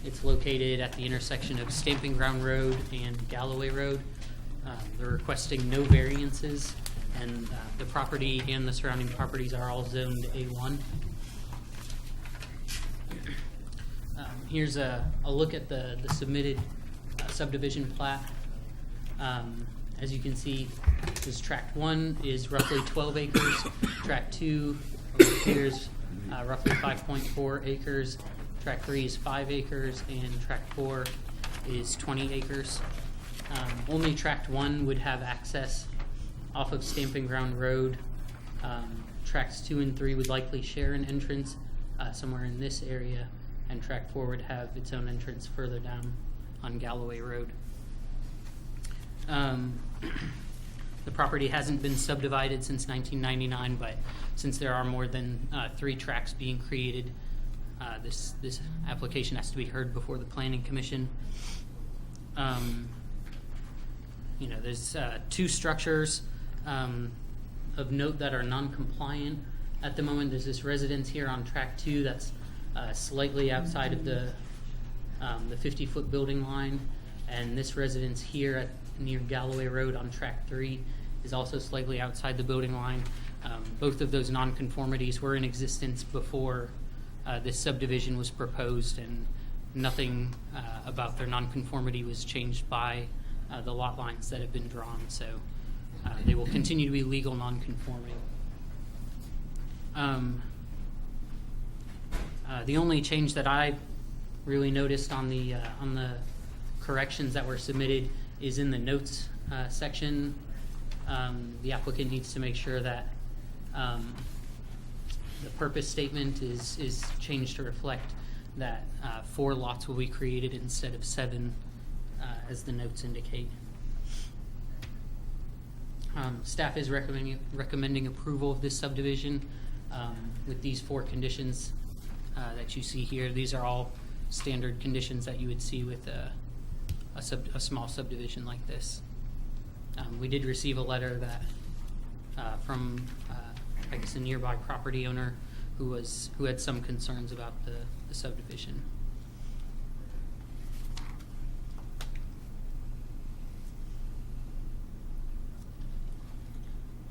It's located at the intersection of Stamping Ground Road and Galloway Road. They're requesting no variances, and the property and the surrounding properties are all zoned A1. Here's a look at the submitted subdivision plat. As you can see, this tract 1 is roughly 12 acres. Tract 2 over here is roughly 5.4 acres. Tract 3 is 5 acres, and tract 4 is 20 acres. Only tract 1 would have access off of Stamping Ground Road. Tracts 2 and 3 would likely share an entrance somewhere in this area, and tract 4 would have its own entrance further down on Galloway Road. The property hasn't been subdivided since 1999, but since there are more than 3 tracts being created, this application has to be heard before the Planning Commission. There's 2 structures of note that are non-compliant at the moment. There's this residence here on tract 2 that's slightly outside of the 50-foot building line, and this residence here near Galloway Road on tract 3 is also slightly outside the building line. Both of those nonconformities were in existence before this subdivision was proposed, and nothing about their nonconformity was changed by the lot lines that have been drawn, so they will continue to be legal nonconforming. The only change that I really noticed on the corrections that were submitted is in the notes section. The applicant needs to make sure that the purpose statement is changed to reflect that 4 lots will be created instead of 7, as the notes indicate. Staff is recommending approval of this subdivision with these 4 conditions that you see here. These are all standard conditions that you would see with a small subdivision like this. We did receive a letter that from I guess a nearby property owner who had some concerns about the subdivision.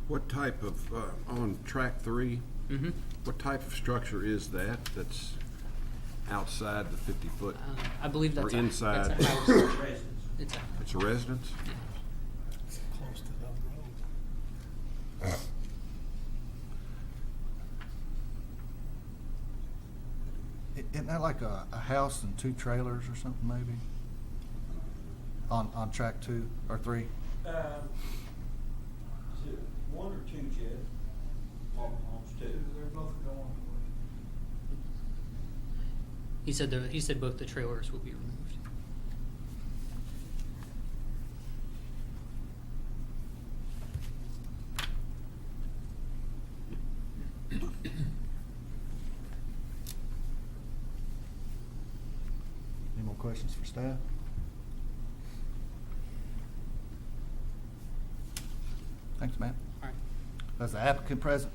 What type of, on track 3, what type of structure is that that's outside the 50-foot? I believe that's or inside? That's a house. It's a house. It's a residence? Yeah. It's close to the road. Isn't that like a house and 2 trailers or something maybe? On track 2 or 3? Is it 1 or 2, Jeff? Homes 2. They're both going. He said both the trailers will be removed. Any more questions for staff? Thanks, Matt. All right. Is the applicant present?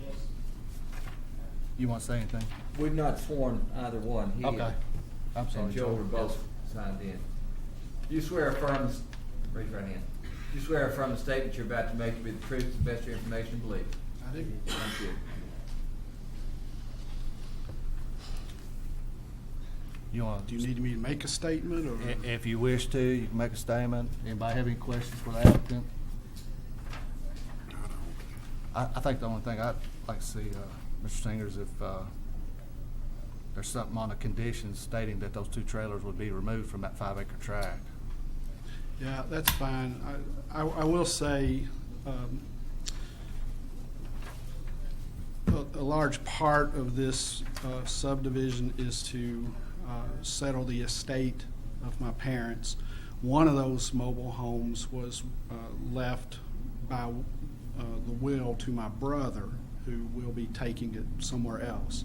Yes. You want to say anything? We've not sworn either one. He Okay. I'm sorry, and Joe Joe. were both signed in. You swear affirm, raise your right hand. You swear affirm the statement you're about to make to be the truth, the best of your information and belief. I do. Thank you. You want Do you need me to make a statement, or? If you wish to, you can make a statement. Anybody have any questions for the applicant? I think the only thing I'd like to see, Mr. Singer, is if there's something on the conditions stating that those 2 trailers would be removed from that 5-acre tract. Yeah, that's fine. I will say, a large part of this subdivision is to settle the estate of my parents. One of those mobile homes was left by the will to my brother, who will be taking it somewhere else.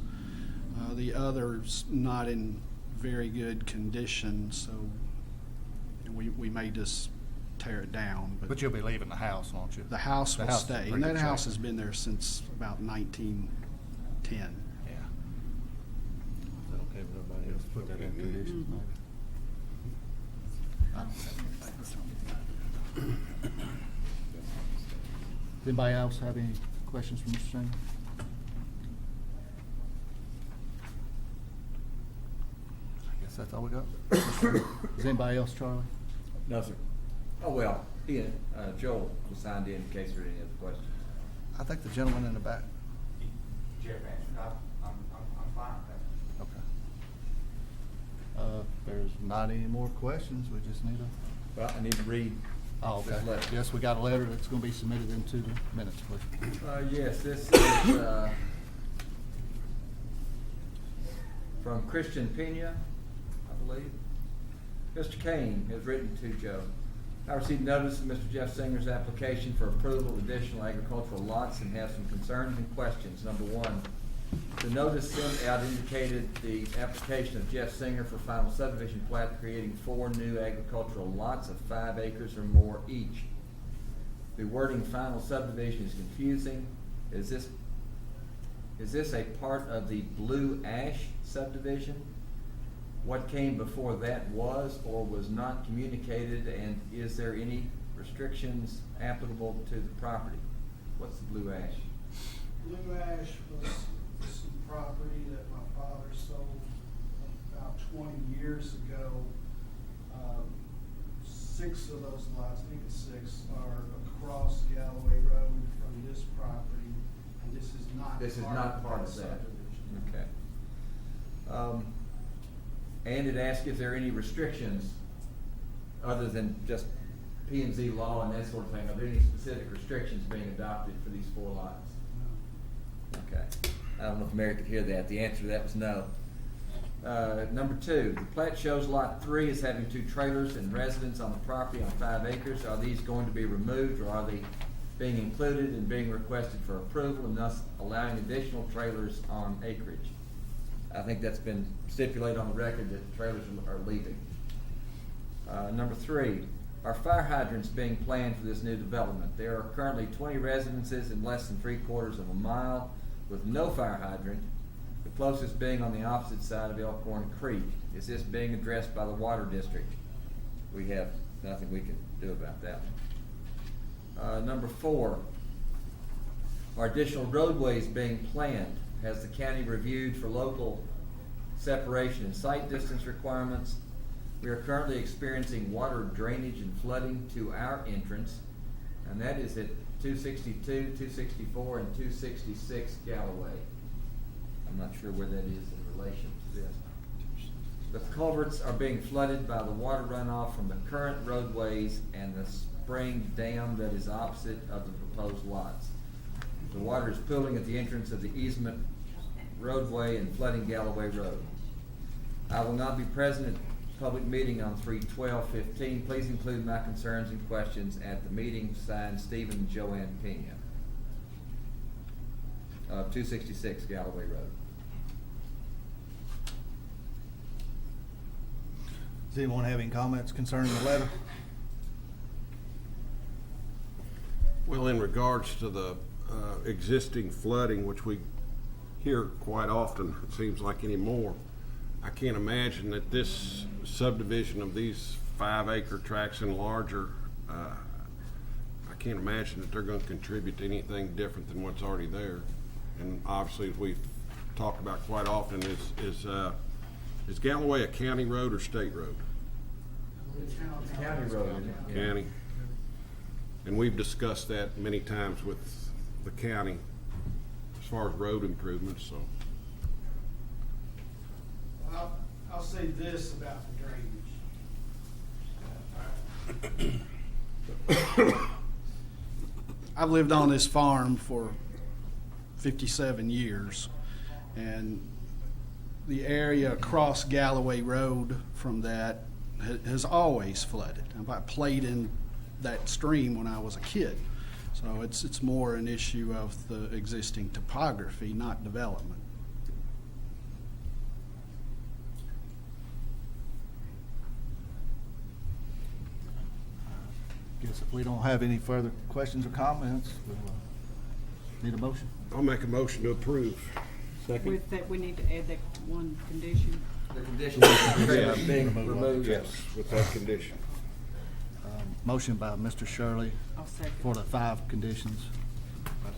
The other's not in very good condition, so we may just tear it down. But you'll be leaving the house, won't you? The house will is in stay, pretty and that good house shape. has been there since about 1910. Yeah. Is that okay with everybody else? Put that in conditions, maybe. I don't have anything. Does anybody else have any questions for Mr. Singer? I guess that's all we got. Is anybody else, Charlie? No, sir. Oh, well, Ian, Joel was signed in case there are any other questions. I think the gentleman in the back. Jeff answered, I'm fine with that. If there's not any more questions, we just need a, Well, I need to read oh, okay. this letter. Yes, we got a letter that's gonna be submitted into the minutes, please. Yes, this is from Christian Pena, I believe. Mr. Kane has written to Joe. I received notice of Mr. Jeff Singer's application for approval of additional agricultural lots and have some concerns and questions. Number one, the notice sent out indicated the application of Jeff Singer for final subdivision plat creating 4 new agricultural lots of 5 acres or more each. The wording final subdivision is confusing. Is this a part of the Blue Ash subdivision? What came before that was or was not communicated, and is there any restrictions applicable to the property? What's the Blue Ash? Blue Ash was some property that my father sold about 20 years ago. 6 of those lots, I think it's 6, are across Galloway Road from this property, and this is not This is not part of that. subdivision. Okay. And it asks if there are any restrictions other than just P and Z law and that sort of thing. Are there any specific restrictions being adopted for these 4 lots? Okay. I don't know if Mary could hear that. The answer to that was no. Number 2, the plat shows lot 3 as having 2 trailers and residence on the property on 5 acres. Are these going to be removed, or are they being included and being requested for approval and thus allowing additional trailers on acreage? I think that's been stipulated on the record that the trailers are leaving. Number 3, are fire hydrants being planned for this new development? There are currently 20 residences in less than 3/4 of a mile with no fire hydrant, the closest being on the opposite side of Elkhorn Creek. Is this being addressed by the Water District? We have nothing we can do about that one. Number 4, are additional roadways being planned? Has the county reviewed for local separation and site distance requirements? We are currently experiencing water drainage and flooding to our entrance, and that is at 262, 264, and 266 Galloway. I'm not sure where that is in relation to this. The culverts are being flooded by the water runoff from the current roadways and the spring dam that is opposite of the proposed lots. The water is pooling at the entrance of the easement roadway and flooding Galloway Road. I will not be present at the public meeting on 3/12/15. Please include my concerns and questions at the meeting. Signed, Stephen and Joanne Pena. 266 Galloway Road. Does anyone have any comments concerning the letter? Well, in regards to the existing flooding, which we hear quite often, it seems like anymore, I can't imagine that this subdivision of these 5-acre tracts and larger, I can't imagine that they're going to contribute to anything different than what's already there. And obviously, as we've talked about quite often, is Galloway a county road or state road? It's county road, isn't it? Yeah. County. And we've discussed that many times with the county as far as road improvements, so. I'll say this about the drainage. I've lived on this farm for 57 years, and the area across Galloway Road from that has always flooded. I played in that stream when I was a kid, so it's more an issue of the existing topography, not development. Guess if we don't have any further questions or comments, we'll need a motion. I'll make a motion to approve. With that, we need to add that one condition. The condition of the trailers Yeah. being removed. Yes, with that condition. Motion by Mr. Shirley I'll second. for the 5 conditions.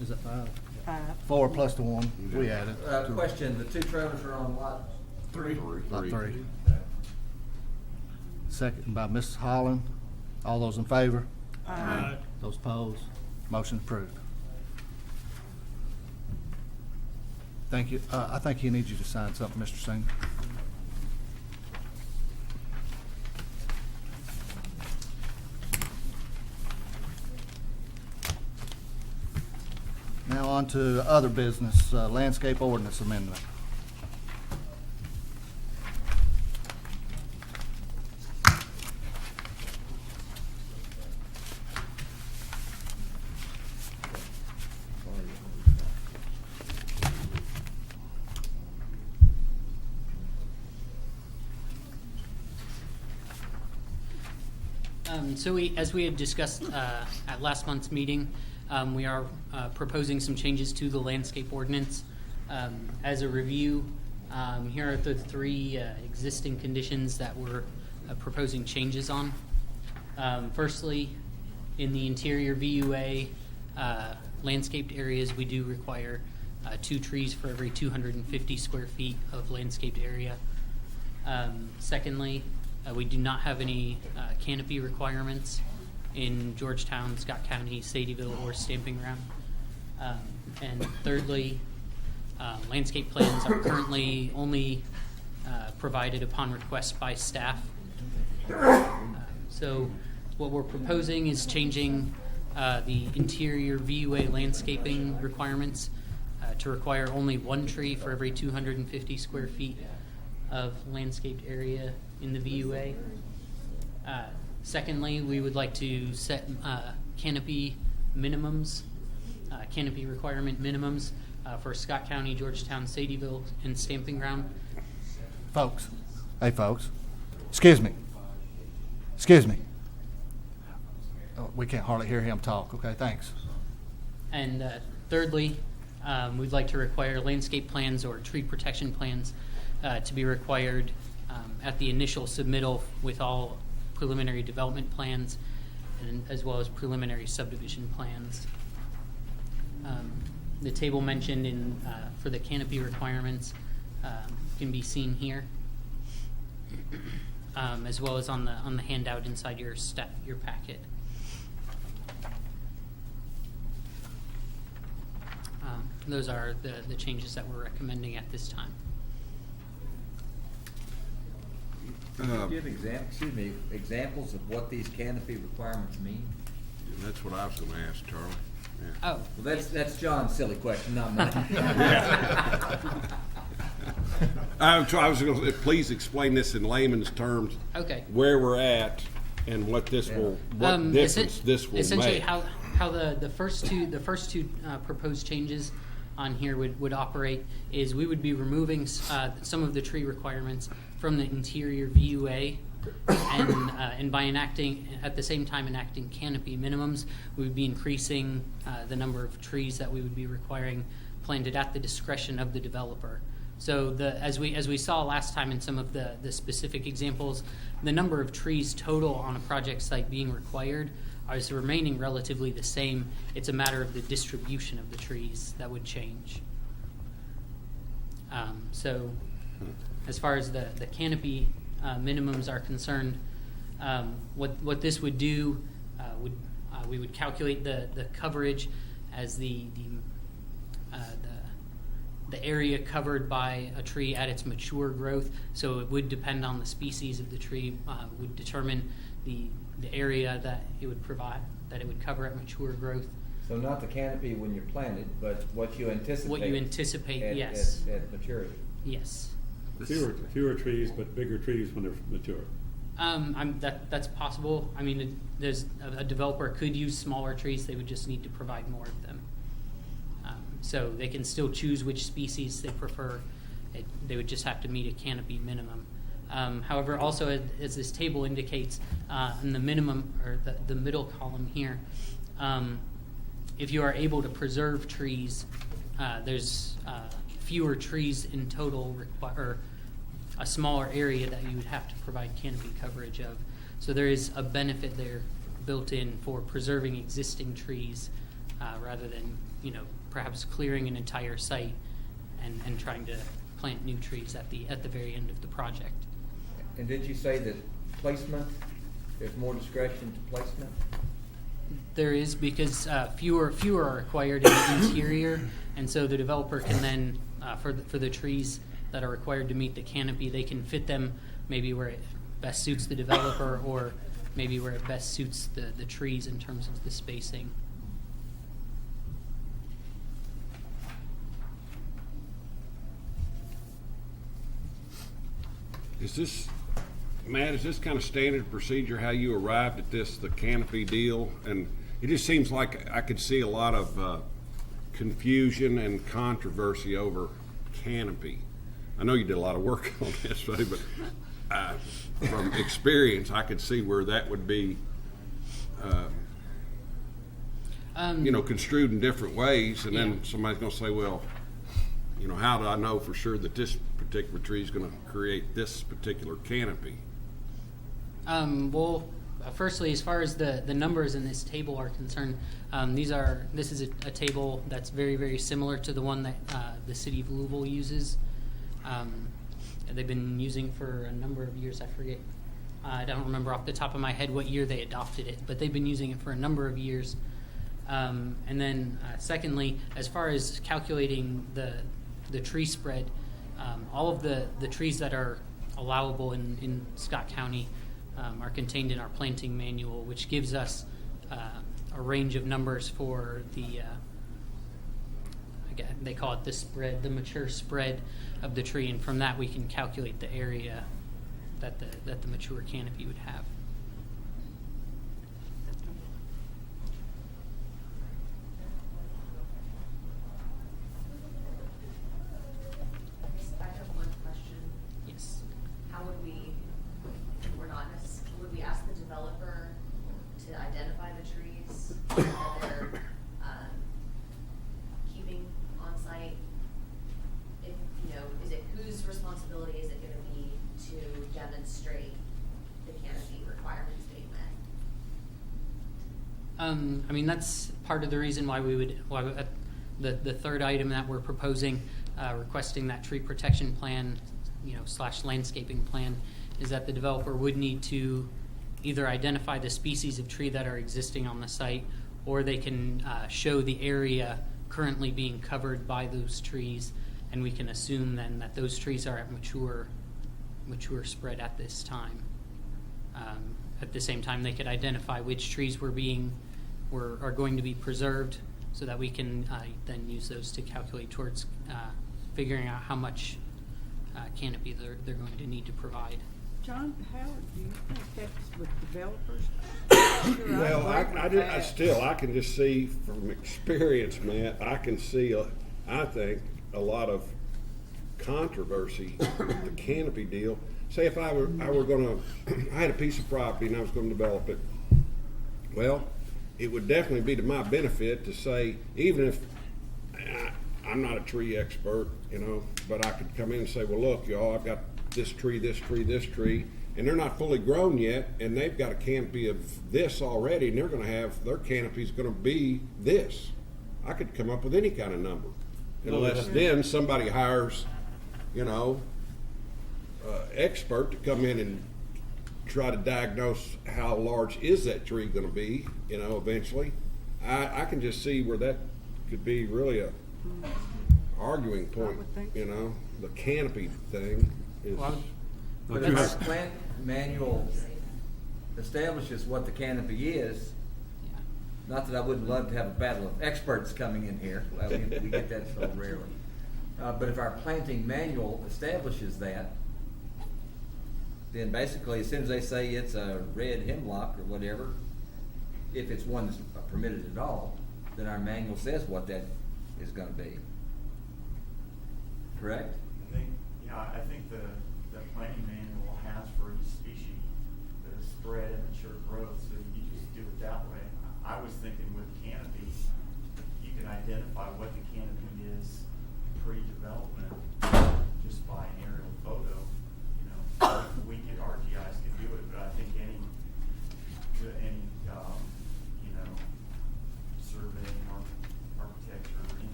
Is that 5? 5. 4 plus the 1 we added. Question, the 2 trailers are on lot? Lot 3. Second by Ms. Holland. All those in favor? Aye. Those opposed? Motion approved. Thank you. I think he needs you to sign something, Mr. Singer. Now on to other business, landscape ordinance amendment. So as we had discussed at last month's meeting, we are proposing some changes to the landscape ordinance. As a review, here are the 3 existing conditions that we're proposing changes on. Firstly, in the interior VUA landscaped areas, we do require 2 trees for every 250 square feet of landscaped area. Secondly, we do not have any canopy requirements in Georgetown, Scott County, Sadieville, or Stamping Ground. And thirdly, landscape plans are currently only provided upon request by staff. So what we're proposing is changing the interior VUA landscaping requirements to require only 1 tree for every 250 square feet of landscaped area in the VUA. Secondly, we would like to set canopy minimums, canopy requirement minimums for Scott County, Georgetown, Sadieville, and Stamping Ground. Folks, hey folks, excuse me. Excuse me. Oh, we can't hardly hear him talk. Okay, thanks. And thirdly, we'd like to require landscape plans or tree protection plans to be required at the initial submittal with all preliminary development plans, and as well as preliminary subdivision plans. The table mentioned in for the canopy requirements can be seen here, as well as on the handout inside your packet. Those are the changes that we're recommending at this time. Can you give examples of what these canopy requirements mean? That's what I was gonna ask, Charlie. Yeah. Oh, Well, that's John's silly question, not mine. I was gonna, please explain this in layman's terms, okay. where we're at and what this will, what difference this will essentially make. how the first two proposed changes on here would operate is we would be removing some of the tree requirements from the interior VUA, and by enacting at the same time enacting canopy minimums, we would be increasing the number of trees that we would be requiring planted at the discretion of the developer. So as we saw last time in some of the specific examples, the number of trees total on a project site being required is remaining relatively the same. It's a matter of the distribution of the trees that would change. So as far as the canopy minimums are concerned, what this would do we would calculate the coverage as the area covered by a tree at its mature growth. So it would depend on the species of the tree, would determine the area that it would provide, that it would cover at mature growth. So not the canopy when you're planted, but what you anticipate. What you anticipate, at, yes. At maturity. Yes. Fewer trees, but bigger trees when they're mature. That's possible. I mean, there's a developer could use smaller trees. They would just need to provide more of them. So they can still choose which species they prefer. They would just have to meet a canopy minimum. However, also as this table indicates, in the minimum or the middle column here, if you are able to preserve trees, there's fewer trees in total a smaller area that you would have to provide canopy coverage of. So there is a benefit there built in for preserving existing trees rather than, perhaps clearing an entire site and trying to plant new trees at the very end of the project. And did you say that placement, there's more discretion to placement? There is, because fewer are required in the interior, and so the developer can then, for the trees that are required to meet the canopy, they can fit them maybe where it best suits the developer, or maybe where it best suits the trees in terms of the spacing. Matt, is this kind of standard procedure how you arrived at the canopy deal? And it just seems like I could see a lot of confusion and controversy over canopy. I know you did a lot of work on this, buddy, but from experience, I could see where that would be, construed in different ways. And then somebody's going to say, well, how do I know for sure that this particular tree is going to create this particular canopy? Firstly, as far as the numbers in this table are concerned, this is a table that's very, very similar to the one that the city of Louisville uses. They've been using for a number of years. I forget. I don't remember off the top of my head what year they adopted it, but they've been using it for a number of years. And then, secondly, as far as calculating the tree spread, all of the trees that are allowable in Scott County are contained in our planting manual, which gives us a range of numbers for they call it the spread, the mature spread of the tree, and from that we can calculate the area that the mature canopy would have. I have one question. Yes. How would we, would we ask the developer to identify the trees that they're keeping on site? If, whose responsibility is it gonna be to demonstrate the canopy requirements being met? That's part of the reason why the third item that we're proposing, requesting that tree protection plan, / landscaping plan, is that the developer would need to either identify the species of tree that are existing on the site, or they can show the area currently being covered by those trees, and we can assume then that those trees are at mature spread at this time. At the same time, they could identify which trees are going to be preserved, so that we can then use those to calculate towards figuring out how much canopy they're going to need to provide. John, Howard, do you think that's with developers? Well, I can just see from experience, Matt, I can see, I think, a lot of controversy with the canopy deal. Say if I had a piece of property and I was going to develop it, well, it would definitely be to my benefit to say, even if I'm not a tree expert, but I could come in and say, well, look, y'all, I've got this tree, this tree, this tree, and they're not fully grown yet, and they've got a canopy of this already, and they're going to have, their canopy is going to be this. I could come up with any kind of number, unless then somebody hires, expert to come in and try to diagnose how large is that tree going to be, eventually. I can just see where that could be really a arguing point, the canopy thing is. But if our plant manual establishes what the canopy is, not that I wouldn't love to have a battle of experts coming in here, we get that so rarely. But if our planting manual establishes that, then basically as soon as they say it's a red hemlock or whatever, if it's one that's permitted at all, then our manual says what that is gonna be. Correct? I think the planting manual has for each species the spread and mature growth, so you just do it that way. I was thinking with canopy, you can identify what the canopy is pre-development just by an aerial photo.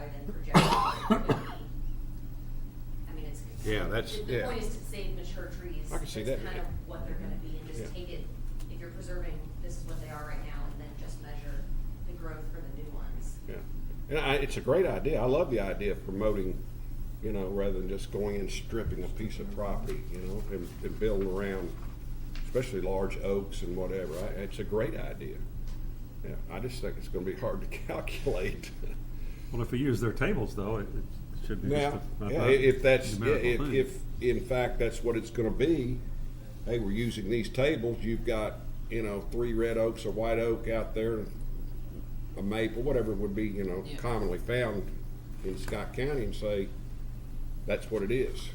rather than projecting what they're gonna be. I mean, it's. Yeah, that's- The yeah. point is to save mature trees. I can see That's that. kind of what they're gonna be, and Yeah. just take it, if you're preserving, this is what they are right now, and then just measure the growth for the new ones. Yeah, and it's a great idea. I love the idea of promoting, rather than just going and stripping a piece of property, and building around, especially large oaks and whatever. It's a great idea. Yeah, I just think it's going to be hard to calculate. Well, if we use their tables though, it should be Now, just yeah, if that's, numerical thing. if in fact that's what it's going to be, hey, we're using these tables. You've got 3 red oaks, a white oak out there, a maple, whatever would be Yeah. commonly found in Scott County, and say that's what it is.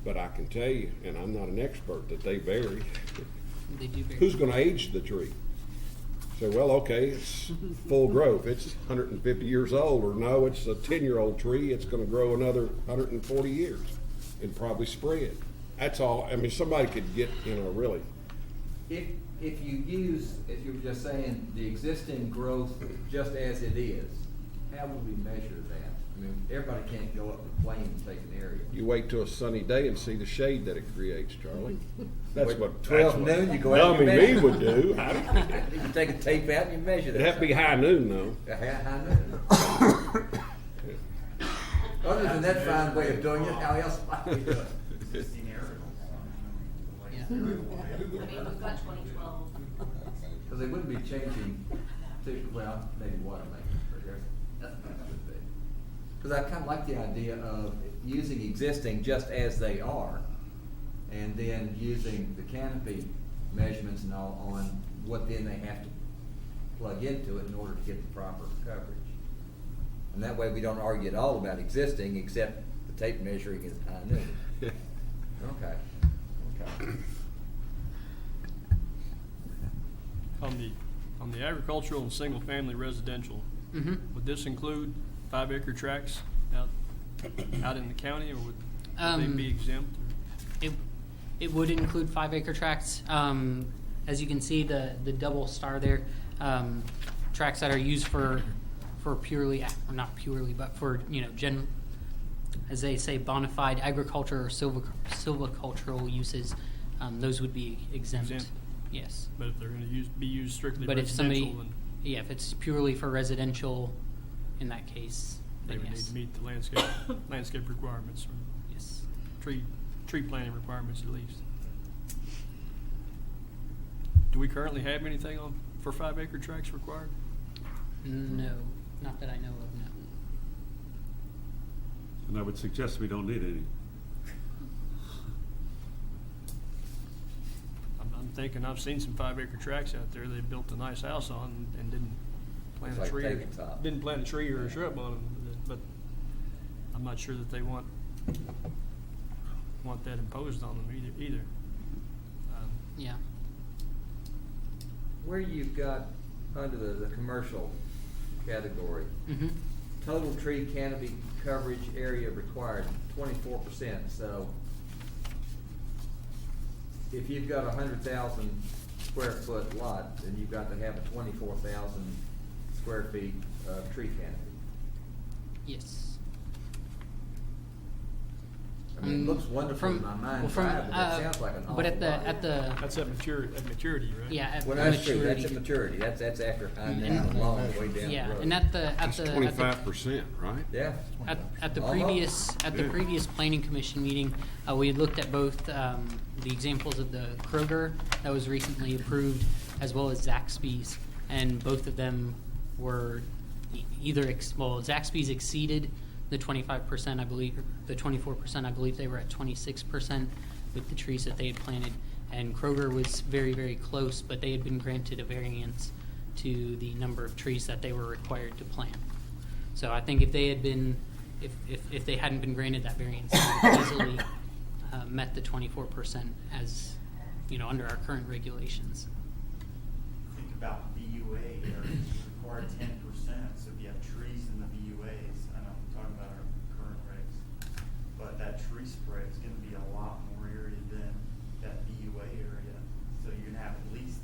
But I can tell you, and I'm not an expert, that they vary. They do vary. Who's going to age the tree? Say, well, okay, it's full growth. It's 150 years old, or no, it's a 10-year-old tree. It's going to grow another 140 years and probably spread. That's all. I mean, somebody could get, really. If you use, as you were just saying, the existing growth just as it is, how would we measure that? I mean, everybody can't go up the plane and take an area. You wait till a sunny day and see the shade that it creates, Charlie. That's Wait, what 12 that's what noon, you go out and dummy measure. me would do. You take a tape out and you measure that. It'd have to be high noon, though. High noon. Other than that fine way of doing it, how else might we do it? Existing aerials. Yeah. I mean, we've got 2012. Because they wouldn't be changing to, well, maybe water maintenance, but that's not good thing. Because I kind of like the idea of using existing just as they are, and then using the canopy measurements and all on what then they have to plug into it in order to get the proper coverage. And that way we don't argue at all about existing, except the tape measuring is high noon. Okay, okay. On the agricultural and single-family residential, Mhm. would this include 5-acre tracts out in the county, or would they be exempt? It would include 5-acre tracts. As you can see, the double star there, tracts that are used for purely, or not purely, but for, as they say, bona fide agriculture or silvicultural uses, those would be exempt. Exempt. Yes. But if they're gonna be used strictly But if residential, somebody, then if it's purely for residential, in that case, they then would need yes. to meet the landscape requirements, or Yes. tree planting requirements at least. Do we currently have anything for 5-acre tracts required? No, not that I know of, no. And I would suggest we don't need any. I'm thinking, I've seen some 5-acre tracts out there they built a nice house on and didn't plant It's a like tree. tabletop. Didn't plant a tree or a shrub on them, but I'm not sure that they want that imposed on them either. Yeah. Where you've got, under the commercial category, Mm-hmm. total tree canopy coverage area required 24%. So if you've got 100,000 square foot lot, then you've got to have a 24,000 square feet of tree canopy. Yes. I mean, it looks wonderful in my mind's eye, but it sounds like an awful But at lot. that's At maturity, right? yeah, at Well, the that's true, maturity. that's at maturity, that's after high noon and long way down the road. Yeah, and at the That's 25%, right? Yeah. at the Almost. previous planning commission meeting, we had looked at both the examples of the Kroger that was recently approved, as well as Zaxby's, and both of them were Zaxby's exceeded the 25%, I believe, the 24%. I believe they were at 26% with the trees that they had planted, and Kroger was very, very close, but they had been granted a variance to the number of trees that they were required to plant. So I think if they had been, if they hadn't been granted that variance, they would have easily met the 24% as, under our current regulations. Think about BUA areas, you require 10%, so if you have trees in the BUAs, I know I'm talking about our current regs, but that tree spread is gonna be a lot more area than that BUA area, so you're gonna have at least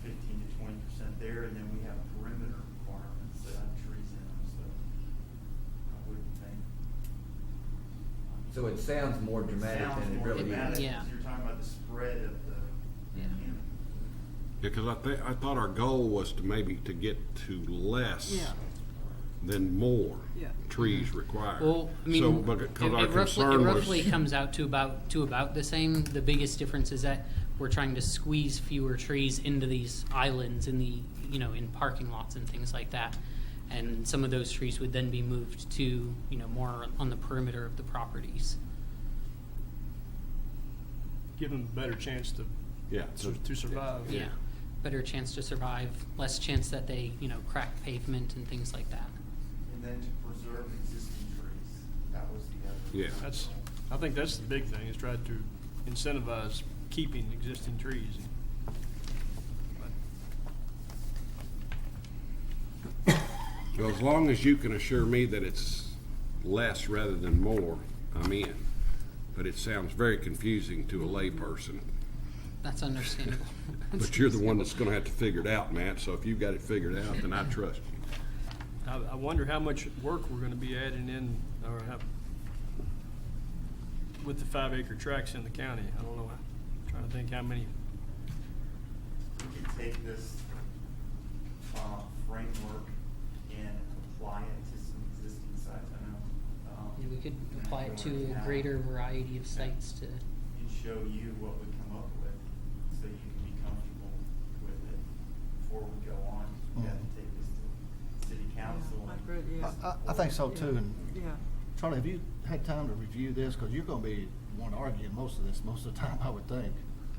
15 to 20% there, and then we have perimeter requirements that have trees in them, so So it sounds more dramatic Sounds than it more really dramatic, is. Yeah. 'cause you're talking about the spread of the Yeah. canopy. Yeah, because I thought our goal was to maybe to get to less Yeah. than more Yeah. trees required. Well, I mean, So, because our it concern roughly was, comes out to about the same. The biggest difference is that we're trying to squeeze fewer trees into these islands in the, in parking lots and things like that. And some of those trees would then be moved to, more on the perimeter of the properties. Give them a better chance to, yeah, to survive. Yeah. Better chance to survive, less chance that they, crack pavement and things like that. And then to preserve existing trees, that was the other. yeah. I think that's the big thing, is try to incentivize keeping existing trees. Well, as long as you can assure me that it's less rather than more, I'm in. But it sounds very confusing to a layperson. That's understandable. But you're the one that's gonna have to figure it out, Matt, so if you've got it figured out, then I trust you. I wonder how much work we're gonna be adding in, or have, with the 5-acre tracts in the county. I don't know, I'm trying to think how many. We could take this framework and apply it to some existing sites. I know. We could apply it to a greater variety of sites to. And show you what we come up with, so you can be comfortable with it before we go on. We have to take this to city council. Yeah, and- I agree, yeah. I think so too, and Yeah. Charlie, have you had time to review this? Because you're gonna be one arguing most of this, most of the time, I would think.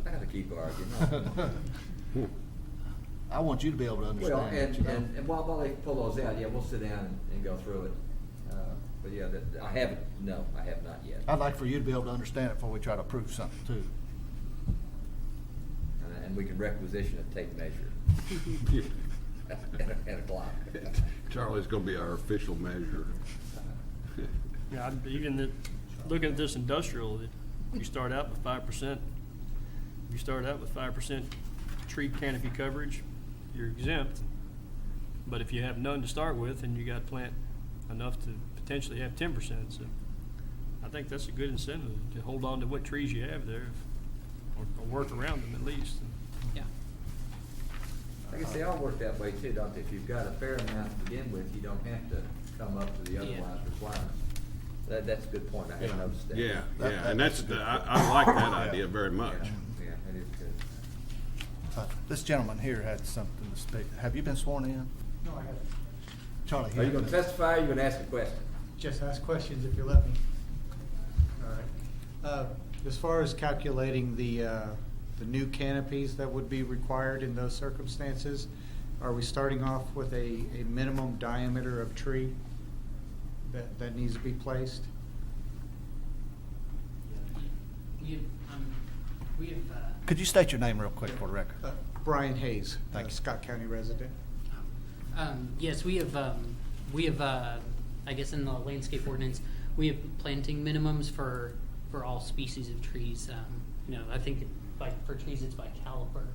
I gotta keep arguing. I want you to be able to understand. Well, it, you know? and while they pull those out, yeah, we'll sit down and go through it. But yeah, I have not yet. I'd like for you to be able to understand it before we try to approve something too. And we can requisition a tape measure and a clock. Charlie's gonna be our official measure. Yeah, looking at this industrial, if you start out with 5%, if you start out with 5% tree canopy coverage, you're exempt. But if you have none to start with, and you got to plant enough to potentially have 10%, so I think that's a good incentive to hold on to what trees you have there, or work around them at least. Yeah. Like I say, all work that way too, don't they? If you've got a fair amount to begin with, you don't have to come up to the otherwise requirements. That's a good point. I hadn't noticed that. Yeah, That- yeah, that- and that's that's, a good I like that idea very much. Yeah, it is good. This gentleman here had something to speak. Have you been sworn in? No, I haven't. Charlie, Are you gonna testify, or are you gonna ask a question? Just ask questions if you let me. All right. As far as calculating the new canopies that would be required in those circumstances, are we starting off with a minimum diameter of tree that needs to be placed? We have. could you state your name real quick for the record? Brian Hayes, Thank you. Scott County resident. Yes, we have, I guess in the landscape ordinance, we have planting minimums for all species of trees. I think for trees, it's by caliper.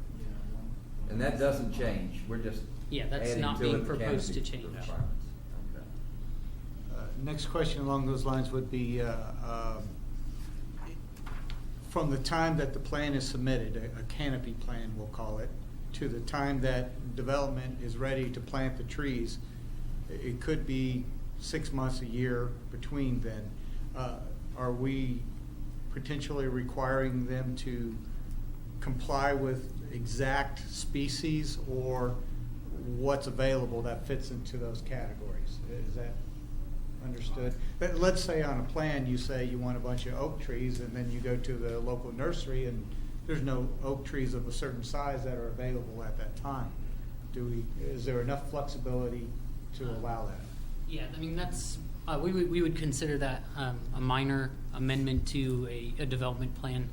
And that doesn't change, we're just Yeah, that's adding not to being it the proposed to canopy change. requirements. Okay. Next question along those lines would be, from the time that the plan is submitted, a canopy plan, we'll call it, to the time that development is ready to plant the trees, it could be 6 months, a year between then. Are we potentially requiring them to comply with exact species or what's available that fits into those categories? Is that understood? But let's say on a plan, you say you want a bunch of oak trees, and then you go to the local nursery, and there's no oak trees of a certain size that are available at that time. Is there enough flexibility to allow that? Yeah, I mean, that's, we would consider that a minor amendment to a development plan.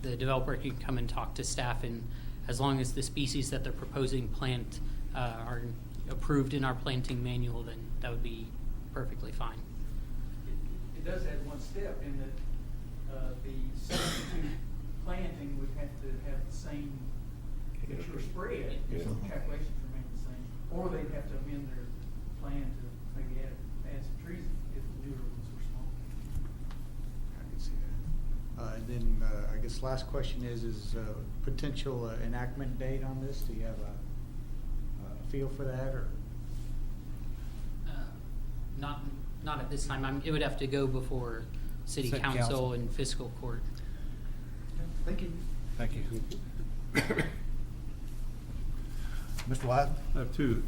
The developer can come and talk to staff, and as long as the species that they're proposing plant are approved in our planting manual, then that would be perfectly fine. It does add one step in that the substitute planting would have to have the same mature spread, if the calculations remain the same. Or they'd have to amend their plan to maybe add some trees if the newer ones are small. guess last question is potential enactment date on this? Do you have a feel for that, or? Not at this time. It would have to go before city City council council. and fiscal court. Thank you. Thank you. Mr. White? I have two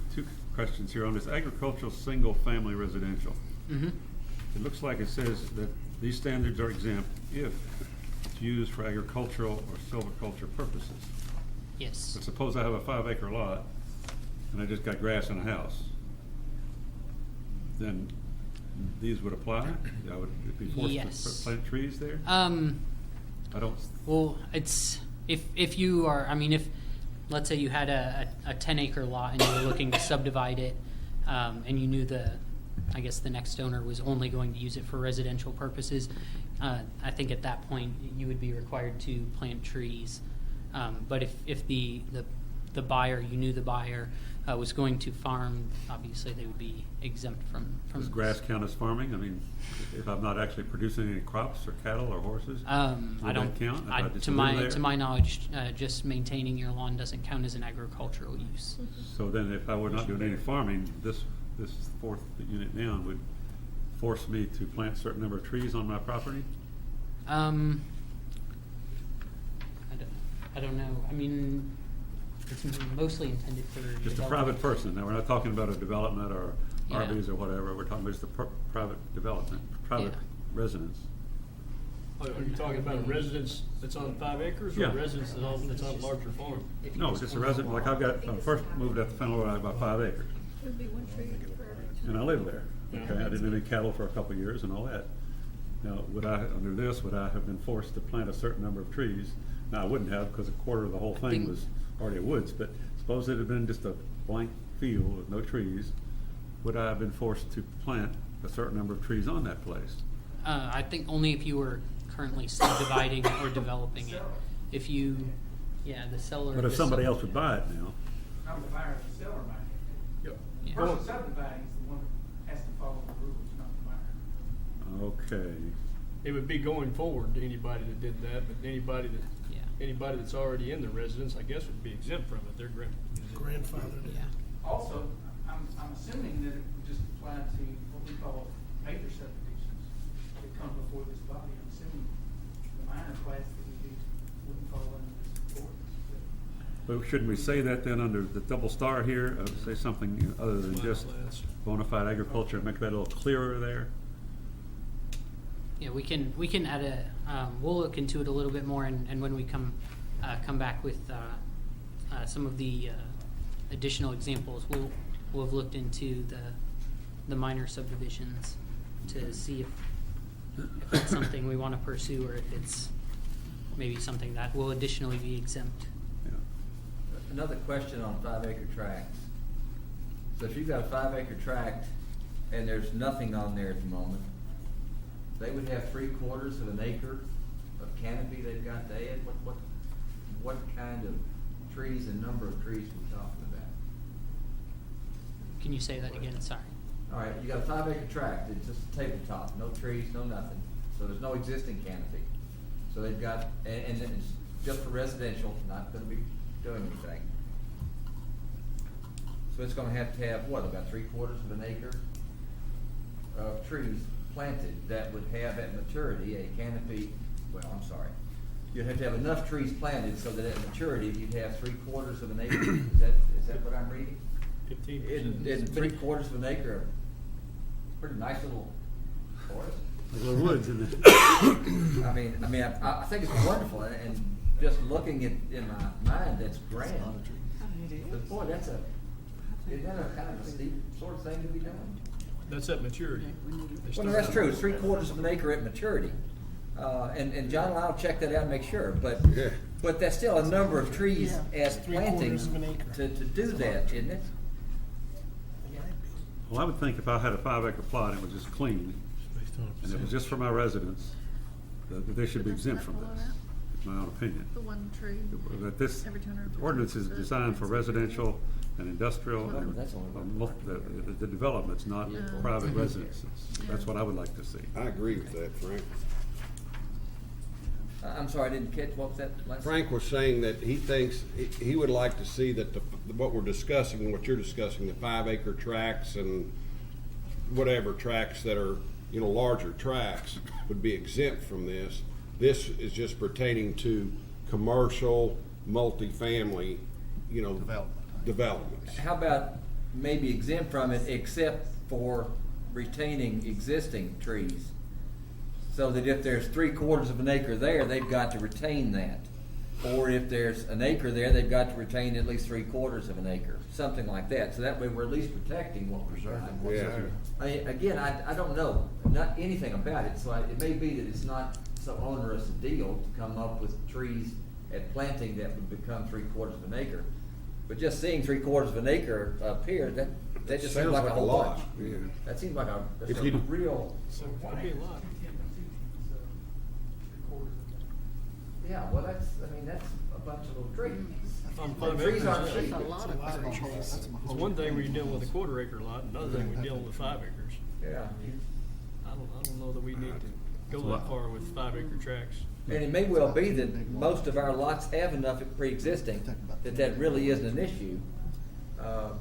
questions here on this agricultural single-family residential. Mm-hmm. It looks like it says that these standards are exempt if it's used for agricultural or silviculture purposes. Yes. But suppose I have a 5-acre lot and I just got grass in a house, then these would apply? I would be forced Yes. to plant trees there? I don't, Well, it's if you are, if let's say you had a 10-acre lot and you were looking to subdivide it, and you knew the next owner was only going to use it for residential purposes, I think at that point you would be required to plant trees. But if the buyer, you knew the buyer was going to farm, obviously they would be exempt from does this. grass count as farming? I mean, if I'm not actually producing any crops or cattle or horses, I would don't that count? If I just to live there? my knowledge, just maintaining your lawn doesn't count as an agricultural use. So then if I were not doing any farming, this fourth unit down would force me to plant a certain number of trees on my property? I don't know. It's mostly intended for Just a development. private person. Now, we're not talking about a development or Yeah. RVs or whatever. We're talking about just a private development, private Yeah. residence. Are you talking about a residence that's on 5 acres or Yeah. a residence that's on a larger farm? No, just a resident, like I've got, when I first moved out to Fenway, I had about 5 acres. Would be one tree for every. And I lived there. Okay, I didn't have any cattle for a couple of years and all that. Now, would I have been forced to plant a certain number of trees? Now, I wouldn't have, because a quarter of the whole thing Think- was already woods, but suppose it had been just a blank field with no trees, would I have been forced to plant a certain number of trees on that place? I think only if you were currently subdividing or developing it. If you, the seller. But if somebody else would buy it now, Not the buyer, the seller might have to. Yep. The Yeah. person subdividing is the one that has to follow the rules, not the buyer. okay. It would be going forward to anybody that did that, but anybody Yeah. that's already in the residence, I guess, would be exempt from it. They're Grandfathered. Yeah. Also, I'm assuming that it would just apply to what we call major subdivisions that come before this body. I'm assuming the minor plats that we do wouldn't fall under this ordinance. But shouldn't we say that then under the double star here, say something other than just bona fide agriculture, make that a little clearer there? Yeah, we can add we'll look into it a little bit more, and when we come back with some of the additional examples, we'll have looked into the minor subdivisions to see if it's something we want to pursue, or if it's maybe something that will additionally be exempt. Yeah. Another question on 5-acre tracts. So if you've got a 5-acre tract and there's nothing on there at the moment, they would have 3/4 of an acre of canopy they've got to add? What kind of trees and number of trees are we talking about? Can you say that again? Sorry. All right, you got a 5-acre tract, it's just a tabletop, no trees, no nothing, so there's no existing canopy. So they've got, and it's just for residential, not gonna be doing anything. So it's gonna have, what, about 3/4 of an acre of trees planted that would have at maturity a canopy, you'd have to have enough trees planted so that at maturity, you'd have 3/4 of an acre. Is that what I'm reading? 15%. Isn't 3/4 of an acre a pretty nice little forest? Little woods in there. I think it's wonderful, and just looking at in my mind, that's grand. But boy, isn't that a kind of a steep sort of thing to be done? That's at maturity. Well, no, that's true, it's 3/4 of an acre at maturity. And John and I'll check that out and make sure, but that's still a number of trees as plantings of an acre. to do that, isn't it? Well, I would think if I had a 5-acre plot and it was just clean, and it was just for my residence, that they should be exempt from this, is my own opinion. The one tree. That this Every 200 feet. ordinance is designed for residential and industrial, Well, that's only the developments, not private residences. Yeah. That's what I would like to see. I agree with that, Frank. I'm sorry, I didn't catch, what was that last? Frank was saying that he thinks, he would like to see that what we're discussing, what you're discussing, the 5-acre tracts and whatever tracts that are, larger tracts would be exempt from this. This is just pertaining to commercial, multifamily, developments. How about maybe exempt from it except for retaining existing trees? So that if there's 3/4 of an acre there, they've got to retain that. Or if there's an acre there, they've got to retain at least 3/4 of an acre, something like that. So that way we're at least protecting what we're trying. Yeah. I mean, again, I don't know, not anything about it, so it may be that it's not so onerous a deal to come up with trees at planting that would become 3/4 of an acre. But just seeing 3/4 of an acre up here, that just seems Sounds like a like a whole lot. bunch. Yeah. That seems like that's If a you- real, Could be a lot. yeah, well, that's a bunch of little trees. On And 5 trees acres, aren't that's cheap. a lot of It's one thing when you're dealing with a 1/4 acre lot, another thing when you're dealing with 5 acres. Yeah. I don't know that we need to go that far with 5-acre tracts. And it may well be that most of our lots have enough pre-existing that really isn't an issue. That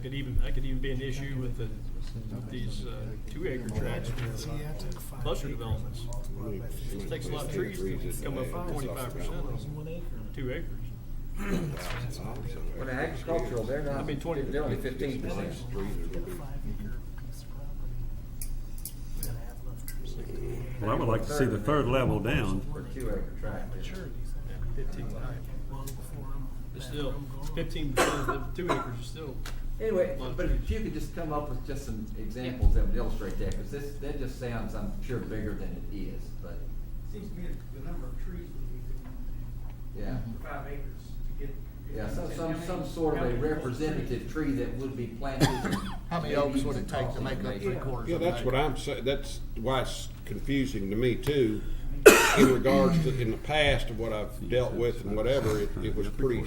could even be an issue with these 2-acre tracts with cluster developments. It takes a lot of trees to come up with 25% on 2 acres. When agricultural, they're not, I mean, 20 they're only 15%. Well, I would like to see the third level down. For a 2-acre tract. 15. It's still 15% of the 2 acres is still. Anyway, but if you could just come up with just some examples that would illustrate that, because that just sounds, I'm sure, bigger than it is, but, Seems to me the number of trees would be good. yeah. For 5 acres to get. Yeah, some sort of a representative tree that would be planted. How many oaks would it take to make up 3/4 Yeah, of an that's what acre? I'm saying, that's why it's confusing to me too, in regards to, in the past of what I've dealt with and whatever, it was pretty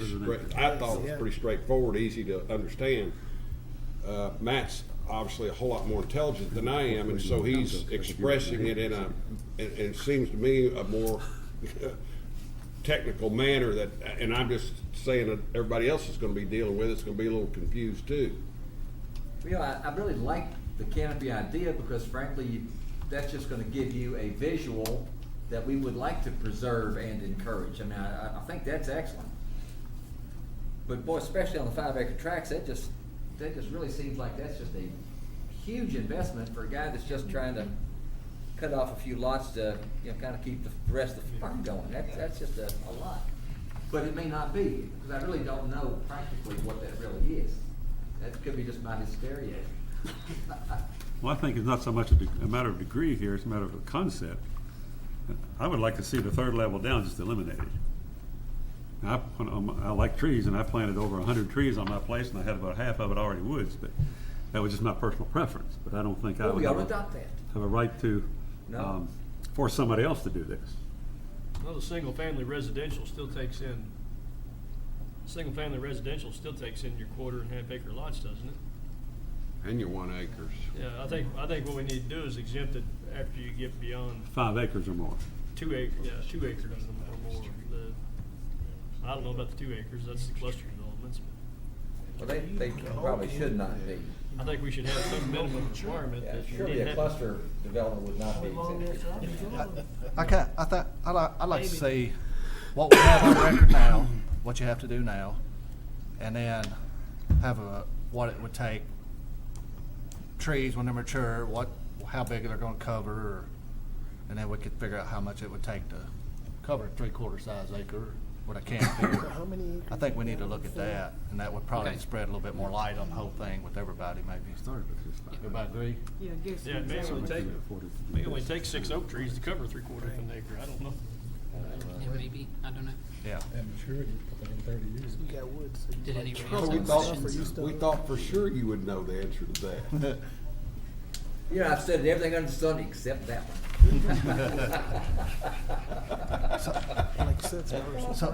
I thought it was pretty straightforward, easy to understand. Matt's obviously a whole lot more intelligent than I am, and so he's expressing it in and it seems to me a more technical manner that, and I'm just saying that everybody else is gonna be dealing with it's gonna be a little confused too. I really like the canopy idea because frankly, that's just gonna give you a visual that we would like to preserve and encourage. I mean, I think that's excellent. But boy, especially on the 5-acre tracts, that just really seems like that's just a huge investment for a guy that's just trying to cut off a few lots to, kind of keep the rest of the farm going. That's just a lot. But it may not be, because I really don't know practically what that really is. That could be just my hysteria. Well, I think it's not so much a matter of degree here, it's a matter of a concept. I would like to see the third level down just eliminated. Now, I like trees, and I planted over 100 trees on my place, and I had about half of it already woods, but that was just my personal preference. But I don't think I Well, would we ought to have adopt that. a right to No. force somebody else to do this. Well, the single-family residential still takes in your 1/4 and 1/2 acre lots, doesn't it? And your 1 acres. Yeah, I think what we need to do is exempt it after you get beyond 5 acres or more. 2 acres, or more. I don't know about the 2 acres, that's the cluster developments. Well, they probably should not be. I think we should have some minimum requirement Yeah, that you surely need a to have. cluster development would not be exempt. I'd like to see what we have on record now, what you have to do now, and then have what it would take, trees when they're mature, how big they're gonna cover, and then we could figure out how much it would take to cover a 3/4 size acre with a canopy. I think we need to look at that, and that would probably Okay. spread a little bit more light on the whole thing with everybody, maybe. Everybody agree? Yeah, I guess. Yeah, it may only take 6 oak trees to cover 3/4 of an acre, I don't know. Yeah, maybe, I don't know. Yeah. And maturity within 30 years. We got wood. So Did any Well, we reasons? thought for sure you would know the answer to that. I've studied everything under the sun except that one.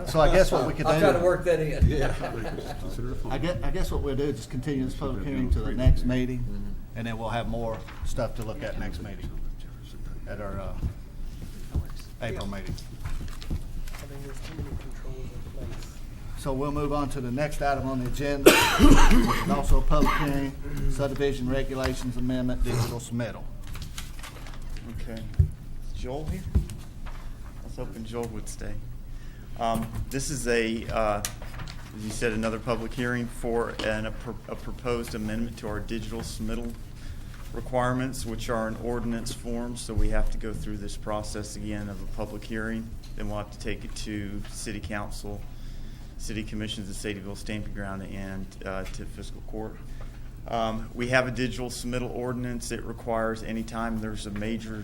So I guess what we could do. I'll try to work that in. Yeah. I guess what we'll do is just continue this public hearing to the next meeting, and then we'll have more stuff to look at next meeting at our April meeting. I think there's too many controls in place. So we'll move on to the next item on the agenda, which is also a public hearing, subdivision regulations amendment, digital submittal. Okay. Is Joel here? I was hoping Joel would stay. This is as you said, another public hearing for a proposed amendment to our digital submittal requirements, which are in ordinance form. So we have to go through this process again of a public hearing. Then we'll have to take it to City Council, City Commissions of Sadieville, Stamping Ground, and to fiscal court. We have a digital submittal ordinance. It requires anytime there's a major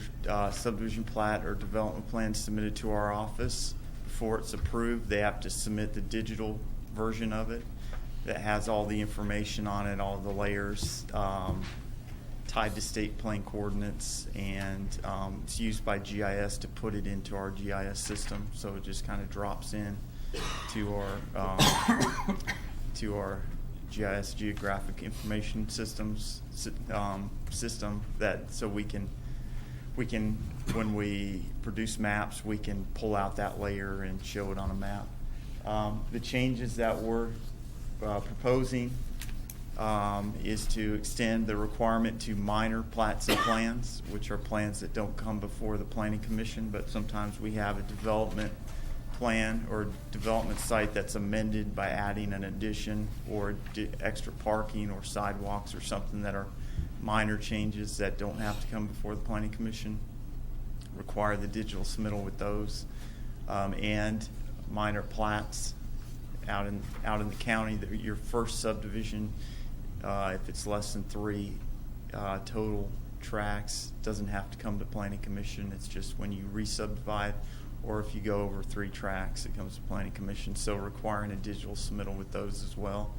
subdivision plat or development plan submitted to our office, before it's approved, they have to submit the digital version of it that has all the information on it, all the layers tied to state plane coordinates, and it's used by GIS to put it into our GIS system. So it just kind of drops in to our GIS, Geographic Information Systems system, that so we can when we produce maps, we can pull out that layer and show it on a map. The changes that we're proposing is to extend the requirement to minor plats and plans, which are plans that don't come before the Planning Commission, but sometimes we have a development plan or development site that's amended by adding an addition or extra parking or sidewalks or something that are minor changes that don't have to come before the Planning Commission. Require the digital submittal with those, and minor plats out in the county. Your first subdivision, if it's less than 3 total tracts, doesn't have to come to Planning Commission. It's just when you re-subdivide, or if you go over 3 tracts, it comes to Planning Commission. So requiring a digital submittal with those as well.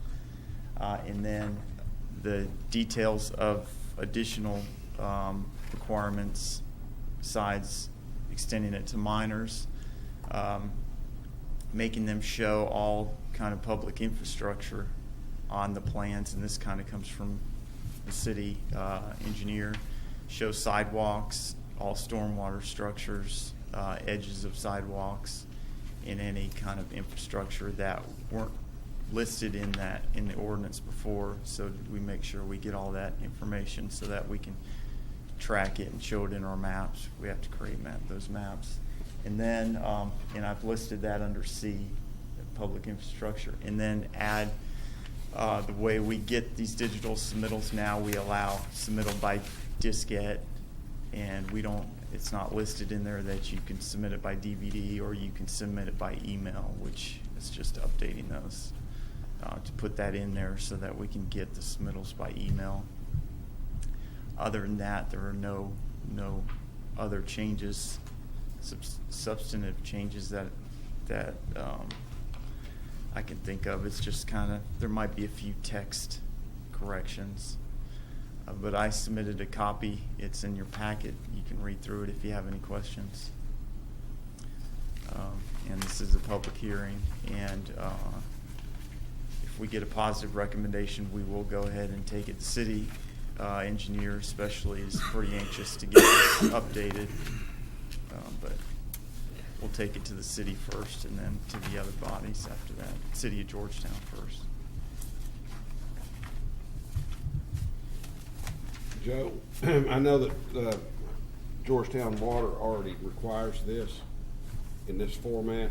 And then the details of additional requirements besides extending it to minors, making them show all kind of public infrastructure on the plans, and this kind of comes from the city engineer. Show sidewalks, all stormwater structures, edges of sidewalks, and any kind of infrastructure that weren't listed in the ordinance before. So we make sure we get all that information so that we can track it and show it in our maps. We have to create those maps. And then, and I've listed that under C, public infrastructure, and then add the way we get these digital submittals now. We allow submittal by diskette, and it's not listed in there that you can submit it by DVD or you can submit it by email, which is just updating those to put that in there so that we can get the submittals by email. Other than that, there are no other changes, substantive changes that I can think of. It's just kind of, there might be a few text corrections, but I submitted a copy. It's in your packet. You can read through it if you have any questions. And this is a public hearing, and if we get a positive recommendation, we will go ahead and take it. The city engineer especially is pretty anxious to get this updated, but we'll take it to the city first and then to the other bodies after that. City of Georgetown first. Joe, I know that Georgetown Water already requires this in this format.